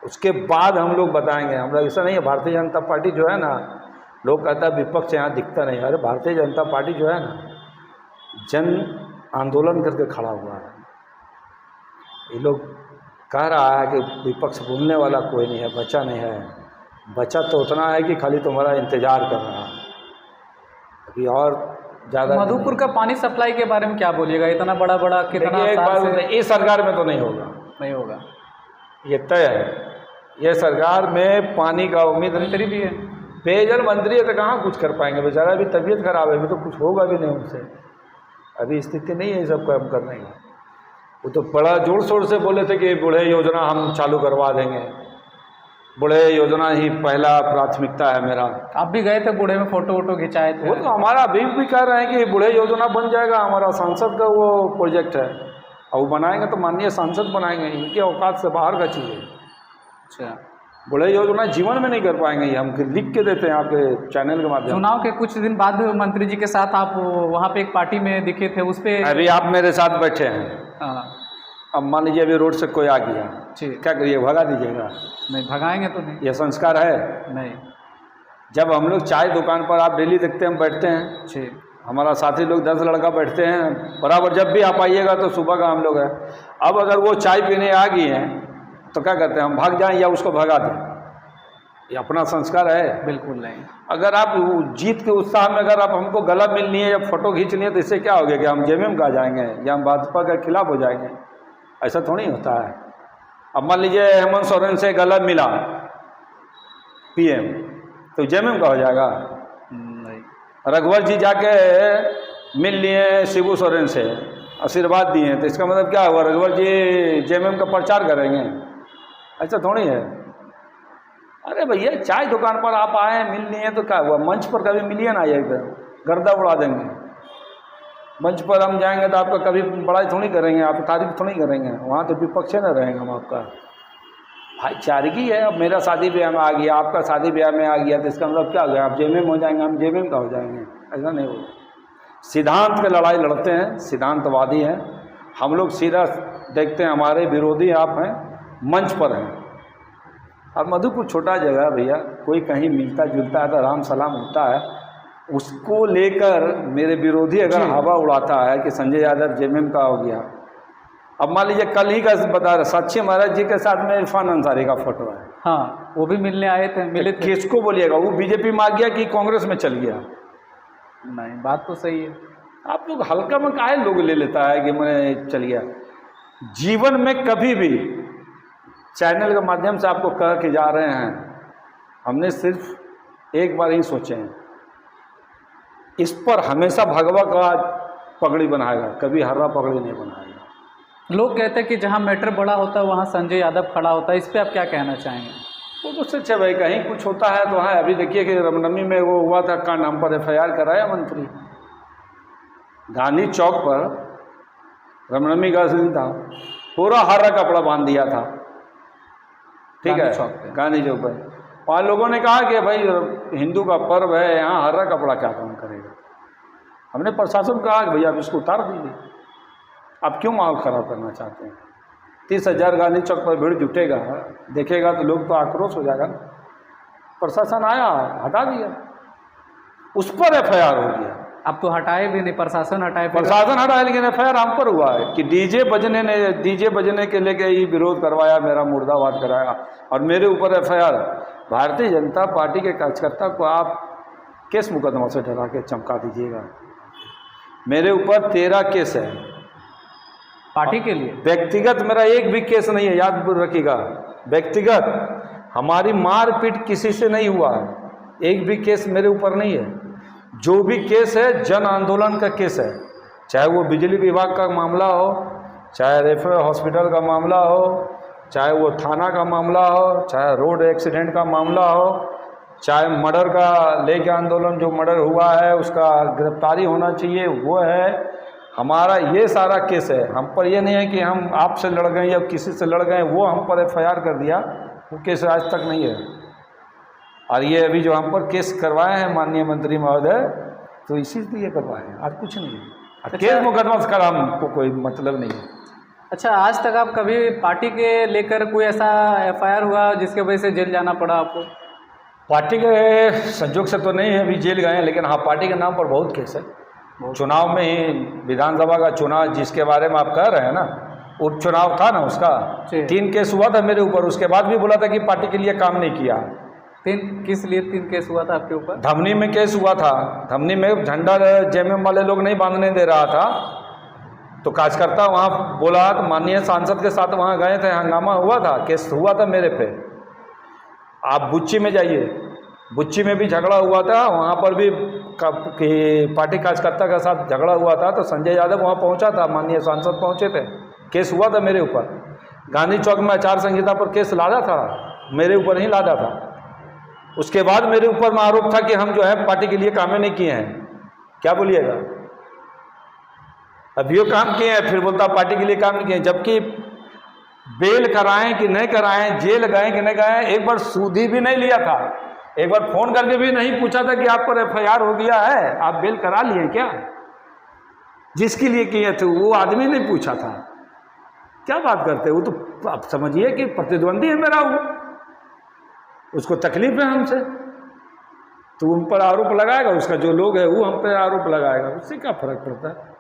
उसके बाद हम लोग बताएंगे। हम लोग ऐसा नहीं है, भारतीय जनता पार्टी जो है ना, लोग कहता है विपक्ष यहाँ दिखता नहीं, अरे भारतीय जनता पार्टी जो है ना, जन आंदोलन करके खड़ा हुआ है। ये लोग कह रहा है कि विपक्ष बोलने वाला कोई नहीं है, बचा नहीं है। बचा तो उतना है कि खाली तुम्हारा इंतजार कर रहा है, अभी और ज़्यादा। मधुपुर का पानी सप्लाई के बारे में क्या बोलिएगा? इतना बड़ा बड़ा कितना एक साल बार से इस सरकार में तो नहीं होगा, नहीं होगा, ये तय है। ये सरकार में पानी का उम्मीद नहीं। मंत्री भी है, पेयजल मंत्री है तो कहाँ कुछ कर पाएंगे? बेचारा अभी तबीयत खराब है, अभी तो कुछ होगा भी नहीं उनसे, अभी स्थिति नहीं है ये सब काम करने का। वो तो बड़ा जोर शोर से बोले थे कि बूढ़े योजना हम चालू करवा देंगे, बूढ़े योजना ही पहला प्राथमिकता है मेरा। आप भी गए थे बूढ़े में, फोटो वोटो खिंचाए थे? वो तो हमारा अभी भी कह रहे हैं कि बूढ़े योजना बन जाएगा, हमारा सांसद का वो प्रोजेक्ट है, और वो बनाएंगे तो माननीय सांसद बनाएंगे, इनके औकात से बाहर का चीज़ है। अच्छा, बूढ़े योजना जीवन में नहीं कर पाएंगे, ये हम लिख के देते हैं आपके चैनल के माध्यम। चुनाव के कुछ दिन बाद मंत्री जी के साथ आप वहाँ पे एक पार्टी में दिखे थे, उस पर अभी आप मेरे साथ बैठे हैं, अब मान लीजिए अभी रोड से कोई आ गया, ठीक, क्या करिए? भगा दीजिएगा? नहीं भगाएंगे तो नहीं, ये संस्कार है? नहीं। जब हम लोग चाय दुकान पर आप डेली देखते हैं हम बैठते हैं, ठीक, हमारा साथी लोग 10 लड़का बैठते हैं बराबर, जब भी आप आइएगा तो सुबह का हम लोग है। अब अगर वो चाय पीने आ गई हैं तो क्या करते हैं? हम भाग जाएं या उसको भगा दें? ये अपना संस्कार है? बिल्कुल नहीं। अगर आप जीत के उत्साह में अगर आप हमको गला मिलनी है या फोटो खींचनी है तो इससे क्या हो गया कि हम जेएमएम का जाएंगे या हम भाजपा के खिलाफ हो जाएंगे? ऐसा थोड़ी होता है। अब मान लीजिए हेमंत सोरेन से गला मिला पीएम तो जेएमएम का हो जाएगा? नहीं। रघुवर जी जाके मिल लिए शिबू सोरेन से, आशीर्वाद दिए, तो इसका मतलब क्या हुआ? रघुवर जी जेएमएम का प्रचार करेंगे? ऐसा थोड़ी है। अरे भैया चाय दुकान पर आप आए मिल लिए तो क्या हुआ? मंच पर कभी मिलिए ना, ये गर्दा उड़ा देंगे। मंच पर हम जाएंगे तो आपका कभी बड़ाई थोड़ी करेंगे, आप तारीफ थोड़ी करेंगे, वहाँ तो विपक्ष न रहेंगे हम आपका। भाईचारगी है। अब मेरा शादी ब्याह में आ गया, आपका शादी ब्याह में आ गया तो इसका मतलब क्या हो गया? आप जेएमएम हो जाएंगे, हम जेएमएम का हो जाएंगे? ऐसा नहीं होगा। सिद्धांत की लड़ाई लड़ते हैं, सिद्धांतवादी हैं हम लोग, सीधा देखते हैं। हमारे विरोधी आप हैं, मंच पर हैं। और मधुपुर छोटा जगह है भैया, कोई कहीं मिलता जुलता है तो आराम सलाम होता है, उसको लेकर मेरे विरोधी अगर हवा उड़ाता है कि संजय यादव जेएमएम का हो गया। अब मान लीजिए कल ही का बता रहा, साक्षी महाराज जी के साथ में इरफान अंसारी का फोटो है। हाँ, वो भी मिलने आए थे, मिले थे। किसको बोलिएगा? वो बीजेपी में आ गया कि कांग्रेस में चल गया? नहीं, बात तो सही है। आप लोग हल्का में काहे लोग ले लेता है कि मैं चल गया? जीवन में कभी भी चैनल के माध्यम से आपको कह के जा रहे हैं, हमने सिर्फ एक बार ही सोचे हैं, इस पर हमेशा भगवा का पगड़ी बनाएगा, कभी हर्रा पगड़ी नहीं बनाएगा। लोग कहते हैं कि जहां मैटर बड़ा होता है वहां संजय यादव खड़ा होता है, इस पे आप क्या कहना चाहेंगे? वो तो सच है भाई, कहीं कुछ होता है तो है। अभी देखिए कि रामनवमी में वो हुआ था, का नाम पर FIR कराया मंत्री, गांधी चौक पर रामनवमी का दिन था, पूरा हरा कपड़ा बांध दिया था, ठीक गांधी चौक है, पे। गांधी चौक पर। वहाँ लोगों ने कहा कि भाई हिंदू का पर्व है, यहाँ हरा कपड़ा क्या काम करेगा। हमने प्रशासन को कहा कि भैया आप इसको उतार दीजिए, आप क्यों माहौल ख़राब करना चाहते हैं। 30,000 गांधी चौक पर भीड़ जुटेगा, देखेगा तो लोग तो आक्रोश हो जाएगा ना। प्रशासन आया, हटा दिया, उस पर FIR हो गया। अब तो हटाए भी नहीं, प्रशासन हटाए, प्रशासन हटाया, लेकिन FIR हम पर हुआ है कि डीजे बजने के लेके ही विरोध करवाया, मेरा मुर्दाबाद कराया, और मेरे ऊपर FIR। भारतीय जनता पार्टी के कार्यकर्ता को आप केस मुकदमा से डरा के चमका दीजिएगा। मेरे ऊपर 13 केस है पार्टी के लिए। व्यक्तिगत मेरा एक भी केस नहीं है, याद रखिएगा। व्यक्तिगत हमारी मारपीट किसी से नहीं हुआ, एक भी केस मेरे ऊपर नहीं है। जो भी केस है जन आंदोलन का केस है, चाहे वो बिजली विभाग का मामला हो, चाहे रेफरल हॉस्पिटल का मामला हो, चाहे वो थाना का मामला हो, चाहे रोड एक्सीडेंट का मामला हो, चाहे मर्डर का लेके आंदोलन, जो मर्डर हुआ है उसका गिरफ्तारी होना चाहिए, वो है हमारा। ये सारा केस है हम पर। ये नहीं है कि हम आपसे लड़ गए या किसी से लड़ गए, वो हम पर FIR कर दिया, वो केस आज तक नहीं है। और ये अभी जो हम पर केस करवाए हैं माननीय मंत्री महोदय, तो इसी लिए करवाए हैं, आज कुछ नहीं है। केस मुकदमा से हमको कोई मतलब नहीं है। अच्छा, आज तक आप कभी पार्टी के लेकर कोई ऐसा FIR हुआ जिसके वजह से जेल जाना पड़ा आपको? पार्टी के संजोग से तो नहीं है, अभी जेल गए हैं, लेकिन हाँ पार्टी के नाम पर बहुत केस है। चुनाव में ही विधानसभा का चुनाव जिसके बारे में आप कह रहे हैं ना, उपचुनाव था ना, उसका 3 केस हुआ था मेरे ऊपर। उसके बाद भी बोला था कि पार्टी के लिए काम नहीं किया। किस लिए 3 केस हुआ था आपके ऊपर? धमनी में केस हुआ था, धमनी में झंडा JMM वाले लोग नहीं बांधने दे रहा था, तो कार्यकर्ता वहाँ बोला, तो माननीय सांसद के साथ वहाँ गए थे, हंगामा हुआ था, केस हुआ था मेरे पे। आप बुच्ची में जाइए, बुच्ची में भी झगड़ा हुआ था, वहाँ पर भी पार्टी कार्यकर्ता के साथ झगड़ा हुआ था, तो संजय यादव वहाँ पहुँचा था, माननीय सांसद पहुँचे थे, केस हुआ था मेरे ऊपर। गांधी चौक में आचार संहिता पर केस लादा था, मेरे ऊपर नहीं लादा था। उसके बाद मेरे ऊपर में आरोप था कि हम जो है पार्टी के लिए काम नहीं किए हैं। क्या बोलिएगा, अभी वो काम किए हैं, फिर बोलता पार्टी के लिए काम नहीं किए, जबकि बेल कराएं कि नहीं कराएं, जेल गए कि नहीं गए, एक बार सूदी भी नहीं लिया था, एक बार फोन करके भी नहीं पूछा था कि आप पर FIR हो गया है, आप बेल करा लिए क्या। जिसके लिए किए थे वो आदमी नहीं पूछा था। क्या बात करते, वो तो आप समझिए कि प्रतिद्वंदी है मेरा, वो उसको तकलीफ है हमसे, तो उन पर आरोप लगाएगा, उसका जो लोग है वो हम पर आरोप लगाएगा, उससे क्या फर्क पड़ता है।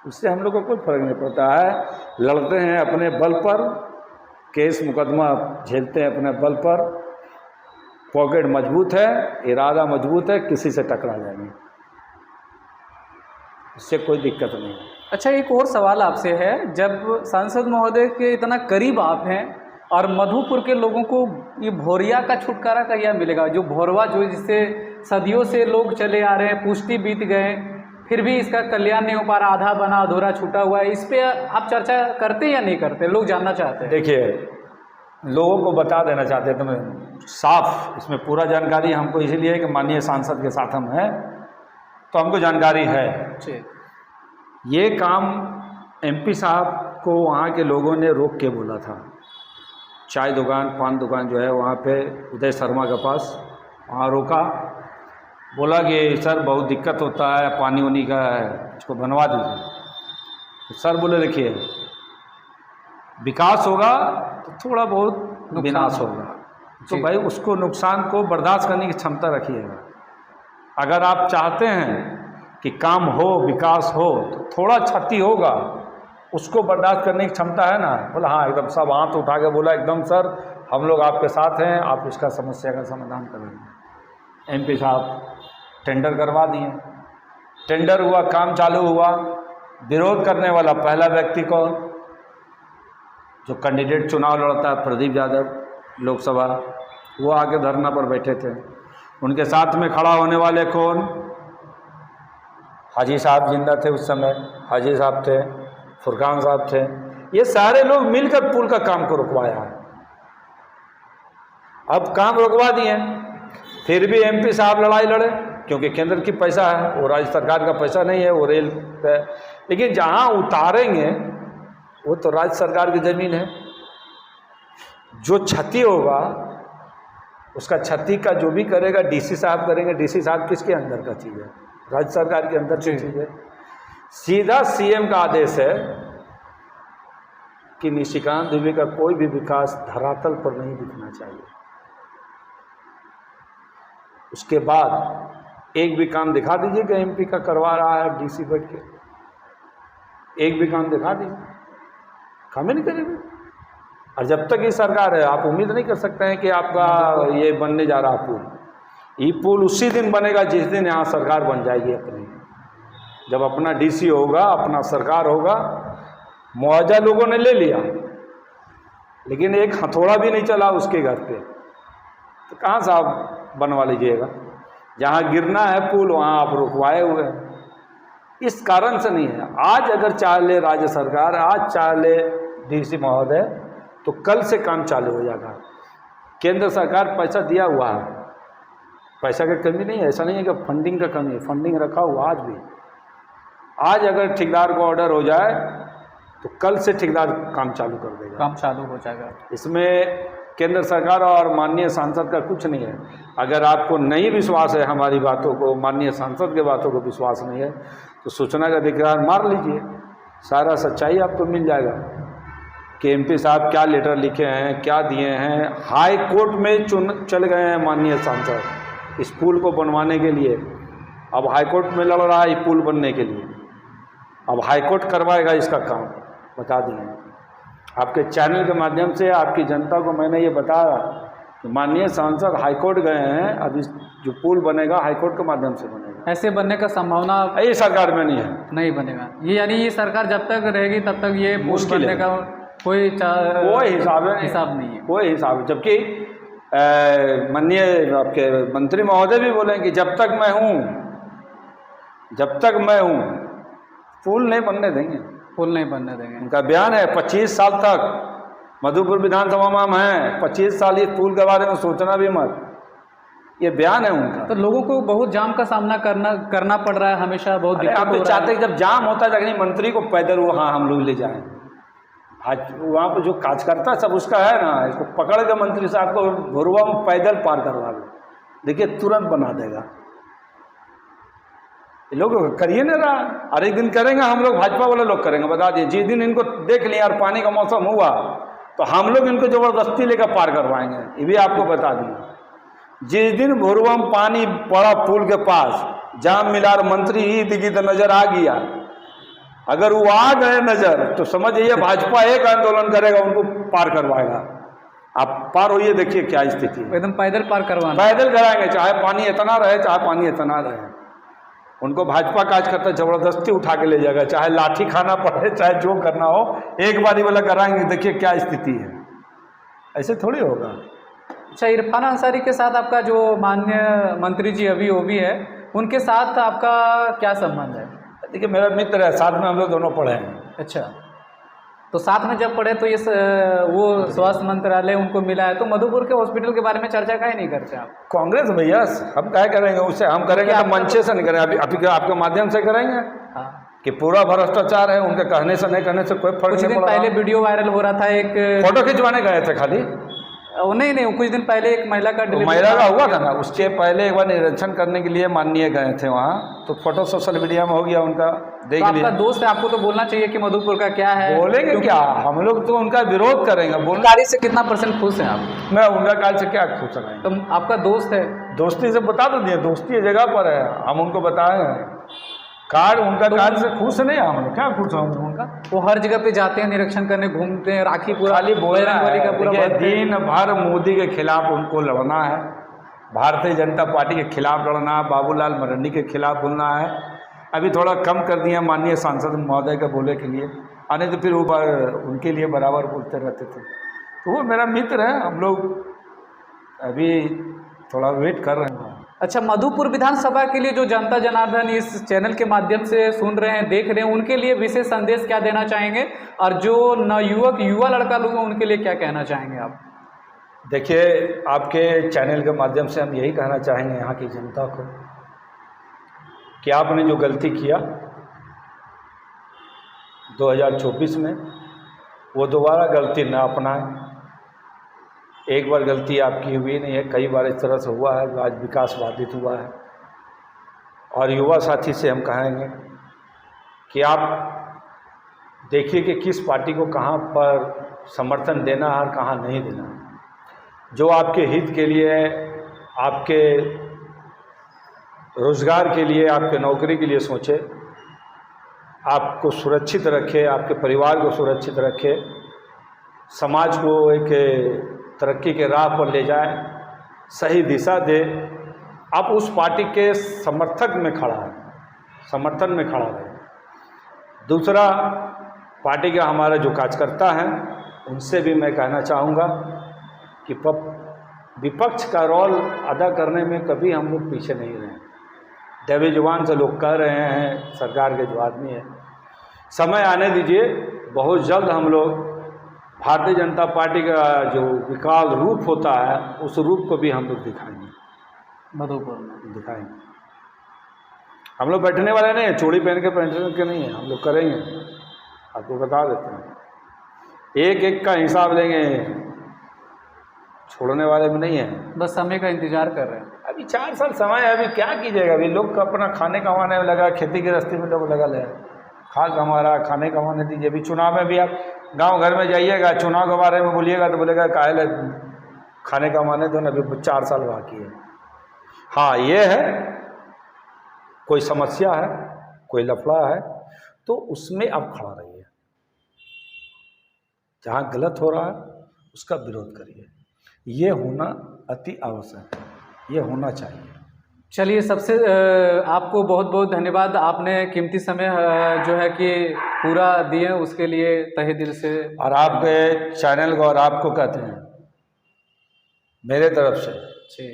उससे हम लोग को कोई फर्क नहीं पड़ता है। लड़ते हैं अपने बल पर, केस मुकदमा झेलते हैं अपने बल पर, पॉकेट मजबूत है, इरादा मजबूत है, किसी से टकरा जाएंगे, इससे कोई दिक्कत नहीं है। अच्छा, एक और सवाल आपसे है, जब सांसद महोदय के इतना करीब आप हैं और मधुपुर के लोगों को ये भोरिया का छुटकारा कहिया मिलेगा, जो भोरवा जो जिससे सदियों से लोग चले आ रहे हैं, पुष्टि बीत गए, फिर भी इसका कल्याण नहीं हो पा रहा, आधा बना अधूरा छूटा हुआ है, इस पे आप चर्चा करते या नहीं करते? लोग जानना चाहते हैं। देखिए, लोगों को बता देना चाहते हैं तुम्हें साफ, इसमें पूरा जानकारी हमको इसीलिए है कि माननीय सांसद के साथ हम हैं, तो हमको जानकारी है। ये काम MP साहब को वहाँ के लोगों ने रोक के बोला था। चाय दुकान, पान दुकान जो है वहाँ पे उदय शर्मा के पास, वहाँ रोका, बोला कि सर बहुत दिक्कत होता है, पानी वानी का है, इसको बनवा दीजिए। तो सर बोले देखिए, विकास होगा तो थोड़ा बहुत विनाश होगा, तो भाई उसको नुकसान को बर्दाश्त करने की क्षमता रखिएगा। अगर आप चाहते हैं कि काम हो, विकास हो, तो थोड़ा क्षति होगा, उसको बर्दाश्त करने की क्षमता है ना। बोला हाँ एकदम, सब हाथ उठा के बोला एकदम सर हम लोग आपके साथ हैं, आप इसका समस्या का समाधान करेंगे। MP साहब टेंडर करवा दिए, टेंडर हुआ, काम चालू हुआ। विरोध करने वाला पहला व्यक्ति कौन, जो कैंडिडेट चुनाव लड़ता है, प्रदीप यादव लोकसभा, वो आके धरना पर बैठे थे। उनके साथ में खड़ा होने वाले कौन, हाजी साहब जिंदा थे उस समय, हाजी साहब थे, फुरकान साहब थे, ये सारे लोग मिलकर पुल का काम को रुकवाया है। अब काम रुकवा दिए, फिर भी MP साहब लड़ाई लड़े, क्योंकि केंद्र की पैसा है, वो राज्य सरकार का पैसा नहीं है, वो रेल पे। लेकिन जहाँ उतारेंगे वो तो राज्य सरकार की ज़मीन है। जो क्षति होगा उसका क्षति का जो भी करेगा डीसी साहब करेंगे। डीसी साहब किसके अंदर का चीज़ है? राज्य सरकार के अंदर की चीज़ है। सीधा सीएम का आदेश है कि निशिकांत दुबे का कोई भी विकास धरातल पर नहीं दिखना चाहिए। उसके बाद एक भी काम दिखा दीजिए कि एमपी का करवा रहा है डीसी बैठ के, एक भी काम दिखा दीजिए, काम ही नहीं करेंगे। और जब तक ये सरकार है आप उम्मीद नहीं कर सकते हैं कि आपका ये बनने जा रहा पुल। ये पुल उसी दिन बनेगा जिस दिन यहाँ सरकार बन जाएगी अपनी। जब अपना डीसी होगा, अपना सरकार होगा। मुआवजा लोगों ने ले लिया लेकिन एक हथौड़ा भी नहीं चला उसके घर पे, तो कहाँ से आप बनवा लीजिएगा? जहाँ गिरना है पुल वहाँ आप रुकवाए हुए हैं। इस कारण से नहीं है। आज अगर चाह ले राज्य सरकार, आज चाह ले डीसी महोदय, तो कल से काम चालू हो जाएगा। केंद्र सरकार पैसा दिया हुआ है, पैसा की कमी नहीं है। ऐसा नहीं है कि फंडिंग का कमी है, फंडिंग रखा हुआ आज भी। आज अगर ठेकेदार को ऑर्डर हो जाए तो कल से ठेकेदार काम चालू कर देगा, काम चालू हो जाएगा। इसमें केंद्र सरकार और माननीय सांसद का कुछ नहीं है। अगर आपको नहीं विश्वास है हमारी बातों को, माननीय सांसद के बातों को विश्वास नहीं है, तो सूचना का अधिकार मार लीजिए, सारा सच्चाई आपको मिल जाएगा कि एमपी साहब क्या लेटर लिखे हैं, क्या दिए हैं। हाई कोर्ट में चल गए हैं माननीय सांसद इस पुल को बनवाने के लिए। अब हाई कोर्ट में लड़ रहा है ये पुल बनने के लिए। अब हाई कोर्ट करवाएगा इसका काम, बता दिए। आपके चैनल के माध्यम से आपकी जनता को मैंने ये बताया कि माननीय सांसद हाईकोर्ट गए हैं। अब इस जो पुल बनेगा हाईकोर्ट के माध्यम से बनेगा। ऐसे बनने का संभावना ये सरकार में नहीं है, नहीं बनेगा। ये यानी ये सरकार जब तक रहेगी तब तक ये पुल मुश्किल बनने है। का कोई हिसाब नहीं है, कोई हिसाब। जबकि माननीय आपके मंत्री महोदय भी बोले कि जब तक मैं हूँ पुल नहीं बनने देंगे, पुल नहीं बनने देंगे। उनका बयान है। 25 साल तक मधुपुर विधानसभा में हम हैं, 25 साल इस पुल के बारे में सोचना भी मत, ये बयान है उनका। तो लोगों को बहुत जाम का सामना करना पड़ रहा है हमेशा, बहुत दिक्कत हो रहा है। आप तो चाहते हैं जब जाम होता है अगर मंत्री को पैदल वहाँ हम लोग ले जाएं। आज वहाँ पर जो कार्यकर्ता सब उसका है ना, इसको पकड़ के मंत्री साहब को भोरवा में पैदल पार करवा दो, देखिए तुरंत बना देगा। ये लोग करिए ना रहा, और एक दिन करेंगे हम लोग, भाजपा वाले लोग करेंगे। बता दिए जिस दिन इनको देख लिया और पानी का मौसम हुआ तो हम लोग इनको ज़बरदस्ती लेकर पार करवाएंगे। ये भी आपको बता दिए। जिस दिन भोरवा में पानी पड़ा पुल के पास, जाम मिला और मंत्री ईद गिद नजर आ गया, अगर वो आ गए नजर तो समझिए भाजपा एक आंदोलन करेगा, उनको पार करवाएगा। आप पार होइए, देखिए क्या स्थिति है। एकदम पैदल पार करवाना, पैदल कराएंगे, चाहे पानी इतना रहे, चाहे पानी इतना रहे। उनको भाजपा कार्यकर्ता जबरदस्ती उठा के ले जाएगा, चाहे लाठी खाना पड़े, चाहे जो करना हो, एक बारी वाला कराएंगे। देखिए क्या स्थिति है, ऐसे थोड़ी होगा। अच्छा, इरफान अंसारी के साथ आपका जो माननीय मंत्री जी अभी वो भी है, उनके साथ आपका क्या संबंध है? देखिए मेरा मित्र है, साथ में हम लोग दोनों पढ़े हैं। अच्छा, तो साथ में जब पढ़े तो ये वो स्वास्थ्य मंत्रालय उनको मिला है, तो मधुपुर के हॉस्पिटल के बारे में चर्चा काहे नहीं करते आप? कांग्रेस भैया, हम क्या करेंगे उससे? हम करेंगे तो मंचे से नहीं करेंगे, अभी आपके माध्यम से करेंगे। हाँ, कि पूरा भ्रष्टाचार है, उनके कहने से नहीं कहने से कोई फर्क नहीं पड़ रहा। कुछ दिन पहले वीडियो वायरल हो रहा था, एक फोटो खिंचवाने गए थे खाली। नहीं, कुछ दिन पहले एक महिला का हुआ था ना, उसके पहले एक बार निरीक्षण करने के लिए माननीय गए थे वहाँ, तो फोटो सोशल मीडिया में हो गया उनका, देख लिया। आपका दोस्त है, आपको तो बोलना चाहिए कि मधुपुर का क्या है। बोलेंगे क्या, हम लोग तो उनका विरोध करेंगे। कार्य से कितना % खुश हैं आप? मैं उनका कार्य से क्या खुश रहेंगे? तो आपका दोस्त है, दोस्ती से बता दो दिए, दोस्ती जगह पर है, हम उनको बताए हैं। कार्य उनका कार्य से खुश नहीं है, हम लोग क्या खुश होंगे उनका? वो हर जगह पे जाते हैं, निरीक्षण करने घूमते हैं, राखी पूरा खाली बोलना है। पूरा दिन भर मोदी के खिलाफ उनको लड़ना है, भारतीय जनता पार्टी के खिलाफ लड़ना है, बाबूलाल मरंडी के खिलाफ बोलना है। अभी थोड़ा कम कर दिया माननीय सांसद महोदय के बोले के लिए, आने तो फिर वो उनके लिए बराबर बोलते रहते थे। तो वो मेरा मित्र है, हम लोग अभी थोड़ा वेट कर रहे हैं। अच्छा, मधुपुर विधानसभा के लिए जो जनता जनार्दन इस चैनल के माध्यम से सुन रहे हैं, देख रहे हैं, उनके लिए विशेष संदेश क्या देना चाहेंगे? और जो युवा लड़का लोग हैं उनके लिए क्या कहना चाहेंगे आप? देखिए, आपके चैनल के माध्यम से हम यही कहना चाहेंगे यहाँ की जनता को कि आपने जो गलती किया 2024 में, वो दोबारा गलती ना अपनाएं। एक बार गलती आपकी हुई नहीं है, कई बार इस तरह से हुआ है जो आज विकास बाधित हुआ है। और युवा साथी से हम कहेंगे कि आप देखिए कि किस पार्टी को कहाँ पर समर्थन देना है और कहाँ नहीं देना है। जो आपके हित के लिए, आपके रोज़गार के लिए, आपके नौकरी के लिए सोचे, आपको सुरक्षित रखे, आपके परिवार को सुरक्षित रखे, समाज को एक तरक्की के राह पर ले जाए, सही दिशा दे, आप उस पार्टी के समर्थक में खड़ा है, समर्थन में खड़ा रहे। दूसरा, पार्टी का हमारा जो कार्यकर्ता है उनसे भी मैं कहना चाहूँगा कि विपक्ष का रोल अदा करने में कभी हम लोग पीछे नहीं रहे। दैवीय जुबान से लोग कह रहे हैं, सरकार के जो आदमी है, समय आने दीजिए, बहुत जल्द हम लोग भारतीय जनता पार्टी का जो विकराल रूप होता है उस रूप को भी हम लोग दिखाएंगे, मधुपुर में दिखाएंगे। हम लोग बैठने वाले नहीं हैं, चूड़ी पहन के नहीं है, हम लोग करेंगे, आपको बता देते हैं। एक एक का हिसाब लेंगे, छोड़ने वाले में नहीं है। बस समय का इंतजार कर रहे हैं। अभी 4 साल समय है, अभी क्या कीजिएगा। अभी लोग का अपना खाने कमाने में लगा, खेती की रस्ते में लोग लगा ले, खा कमा रहा, खाने कमाने दीजिए। अभी चुनाव में भी आप गांव घर में जाइएगा, चुनाव के बारे में बोलिएगा तो बोलेगा काहे खाने कमाने दो ना, अभी 4 साल बाकी है। हाँ, ये है, कोई समस्या है, कोई लफड़ा है तो उसमें आप खड़ा रहिए। जहाँ गलत हो रहा है उसका विरोध करिए। ये होना अति आवश्यक है, ये होना चाहिए। चलिए, सबसे आपको बहुत बहुत धन्यवाद। आपने कीमती समय जो है कि पूरा दिए, उसके लिए तहे दिल से। और आपके चैनल को और आपको कहते हैं मेरे तरफ से जी,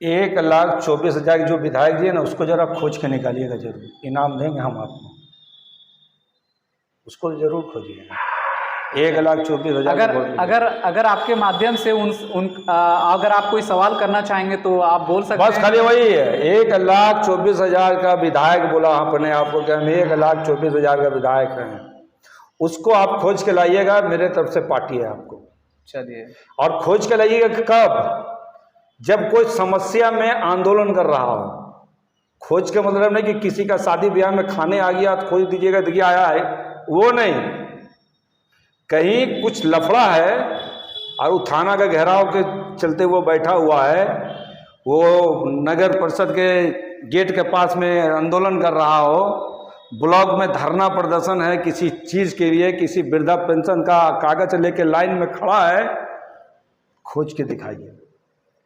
1,24,000 जो विधायक जी है ना, उसको जरा खोज के निकालिएगा, जरूर इनाम देंगे हम आपको, उसको जरूर खोजिएगा। 1,24,000। अगर आपके माध्यम से अगर आप कोई सवाल करना चाहेंगे तो आप बोल सकते हैं। बस खाली वही है, 1,24,000 का विधायक बोला अपने आप को कि हम 1,24,000 का विधायक हैं, उसको आप खोज के लाइएगा। मेरे तरफ से पार्टी है आपको। चलिए, और खोज के लाइएगा कि कब, जब कोई समस्या में आंदोलन कर रहा हो। खोज के मतलब नहीं कि किसी का शादी ब्याह में खाने आ गया तो खोज दीजिएगा देखिए आया है, वो नहीं। कहीं कुछ लफड़ा है और वो थाना का घेराव के चलते वो बैठा हुआ है, वो नगर परिषद के गेट के पास में आंदोलन कर रहा हो, ब्लॉक में धरना प्रदर्शन है किसी चीज़ के लिए, किसी वृद्धा पेंशन का कागज लेके लाइन में खड़ा है, खोज के दिखाइए।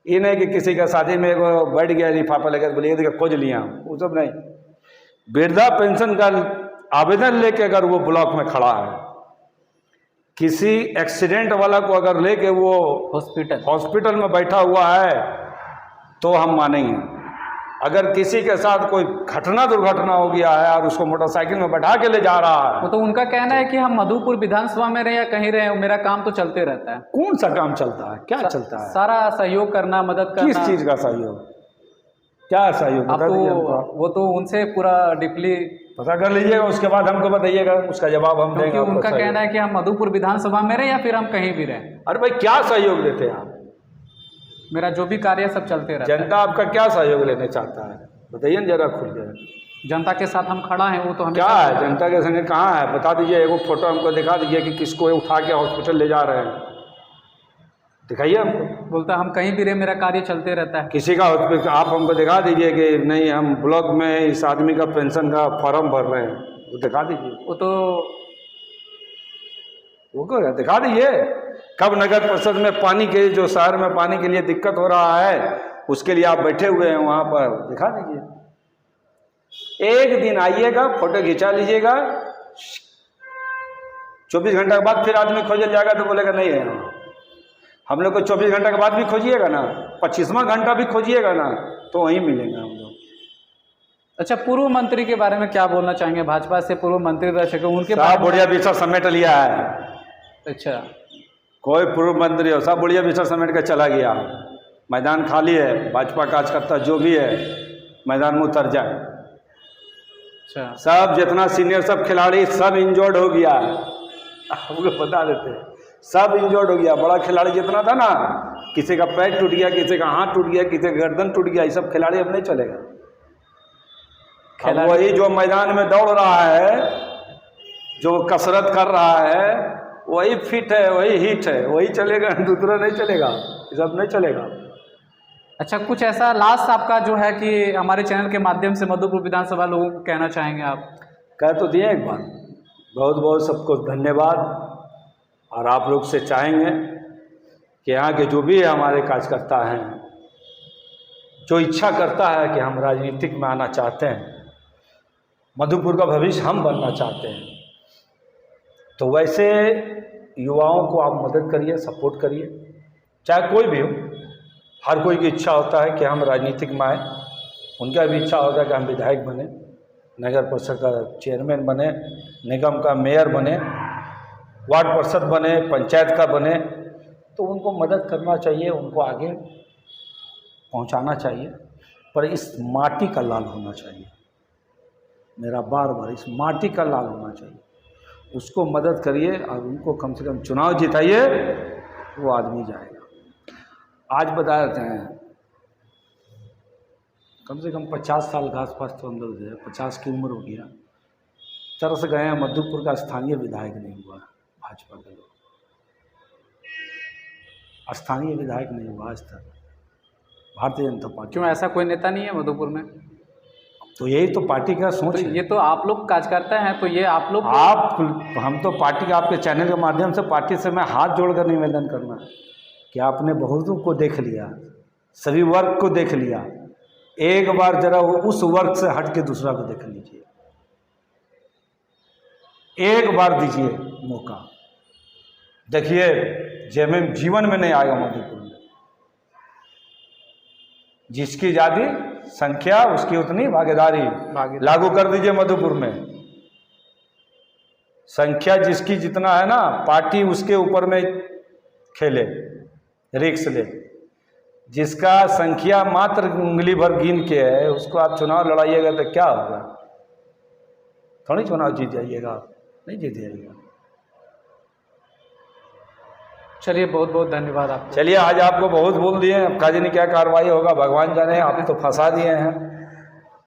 ये नहीं कि किसी का शादी में वो बैठ गया लिफाफा लेकर बोलिए देखिए खोज लिया, वो सब नहीं। वृद्धा पेंशन का आवेदन लेके अगर वो ब्लॉक में खड़ा है, किसी एक्सीडेंट वाला को अगर लेके वो हॉस्पिटल में बैठा हुआ है तो हम मानेंगे। अगर किसी के साथ कोई दुर्घटना हो गया है और उसको मोटरसाइकिल में बैठा के ले जा रहा है, वो तो उनका कहना है कि हम मधुपुर विधानसभा में रहे या कहीं रहे, मेरा काम तो चलते रहता है। कौन सा काम चलता है, क्या चलता है? सारा सहयोग करना, मदद करना। किस चीज़ का सहयोग, क्या सहयोग? आप तो वो तो उनसे पूरा डीपली पता कर लीजिएगा, उसके बाद हमको बताइएगा, उसका जवाब हम देंगे। उनका कहना है कि हम मधुपुर विधानसभा में रहे या फिर हम कहीं भी रहे। अरे भाई, क्या सहयोग देते हैं आप? मेरा जो भी कार्य सब चलते रहता है। जनता आपका क्या सहयोग लेने चाहता है, बताइए ना जरा खुल के। जनता के साथ हम खड़ा हैं, वो तो हम क्या है, जनता के संग कहाँ है, बता दीजिए। एगो फोटो हमको दिखा दीजिए कि किसको उठा के हॉस्पिटल ले जा रहे हैं, दिखाइए हमको। बोलता हम कहीं भी रहे, मेरा कार्य चलते रहता है। किसी का हॉस्पिटल आप हमको दिखा दीजिए कि नहीं हम ब्लॉक में इस आदमी का पेंशन का फॉर्म भर रहे हैं, वो दिखा दीजिए। वो तो वो क्या दिखा दीजिए। कब नगर परिषद में पानी के, जो शहर में पानी के लिए दिक्कत हो रहा है, उसके लिए आप बैठे हुए हैं वहाँ पर, दिखा दीजिए। एक दिन आइएगा, फोटो खिंचा लीजिएगा, 24 घंटे के बाद फिर आदमी खोजल जाएगा तो बोलेगा नहीं है। हम लोग को 24 घंटे के बाद भी खोजिएगा ना, 25वां घंटा भी खोजिएगा ना, तो वहीं मिलेंगे हम लोग। अच्छा, पूर्व मंत्री के बारे में क्या बोलना चाहेंगे? भाजपा से पूर्व मंत्री रह चुके, उनके सब बढ़िया विषय समेट लिया है। अच्छा, कोई पूर्व मंत्री हो, सब बढ़िया विषय समेट के चला गया। मैदान खाली है, भाजपा कार्यकर्ता जो भी है मैदान में उतर जाए। अच्छा, सब जितना सीनियर सब खिलाड़ी सब इंजर्ड हो गया है, आपको बता देते हैं, सब इंजर्ड हो गया। बड़ा खिलाड़ी जितना था ना, किसी का पैर टूट गया, किसी का हाथ टूट गया, किसी का गर्दन टूट गया, ये सब खिलाड़ी अब नहीं चलेगा। अब वही जो मैदान में दौड़ रहा है, जो कसरत कर रहा है, वही फिट है, वही हिट है, वही चलेगा, दूसरा नहीं चलेगा, ये सब नहीं चलेगा। अच्छा, कुछ ऐसा लास्ट आपका जो है कि हमारे चैनल के माध्यम से मधुपुर विधानसभा लोगों को कहना चाहेंगे आप? कह तो दिए एक बार, बहुत बहुत सबको धन्यवाद। और आप लोग से चाहेंगे कि यहाँ के जो भी हमारे कार्यकर्ता हैं, जो इच्छा करता है कि हम राजनीतिक में आना चाहते हैं, मधुपुर का भविष्य हम बनना चाहते हैं, तो वैसे युवाओं को आप मदद करिए, सपोर्ट करिए, चाहे कोई भी हो। हर कोई की इच्छा होता है कि हम राजनीतिक में आए, उनका भी इच्छा होता है कि हम विधायक बने, नगर परिषद का चेयरमैन बने, निगम का मेयर बने, वार्ड परिषद बने, पंचायत का बने, तो उनको मदद करना चाहिए, उनको आगे पहुंचाना चाहिए। पर इस माटी का लाल होना चाहिए, मेरा बार बार इस माटी का लाल होना चाहिए, उसको मदद करिए और उनको कम से कम चुनाव जिताइए, वो आदमी जाएगा। आज बता देते हैं, कम से कम 50 साल के आसपास तो हम लोग जो है, 50 की उम्र हो गया, तरस गए हैं, मधुपुर का स्थानीय विधायक नहीं हुआ भाजपा के लोग, स्थानीय विधायक नहीं हुआ आज तक भारतीय जनता पार्टी। क्यों, ऐसा कोई नेता नहीं है मधुपुर में? तो यही तो पार्टी का सोच तो है। ये तो आप लोग कार्यकर्ता हैं, तो ये आप लोग हम तो पार्टी का, आपके चैनल के माध्यम से पार्टी से मैं हाथ जोड़कर निवेदन करना कि आपने बहुतों को देख लिया, सभी वर्ग को देख लिया, एक बार जरा वो उस वर्ग से हट के दूसरा को देख लीजिए, एक बार दीजिए मौका। देखिए, जेएमएम जीवन में नहीं आएगा मधुपुर में, जिसकी ज़्यादा संख्या उसकी उतनी भागीदारी लागू कर दीजिए मधुपुर में। संख्या जिसकी जितना है ना, पार्टी उसके ऊपर में खेले, रिक्स ले। जिसका संख्या मात्र उंगली भर गिन के है, उसको आप चुनाव लड़ाइएगा तो क्या होगा? थोड़ी चुनाव जीत जाइएगा, नहीं जीत जाइएगा। चलिए, बहुत बहुत धन्यवाद आपको। चलिए, आज आपको बहुत बोल दिए, अब काजी ने क्या कार्रवाई होगा भगवान जाने, आप तो फंसा दिए हैं।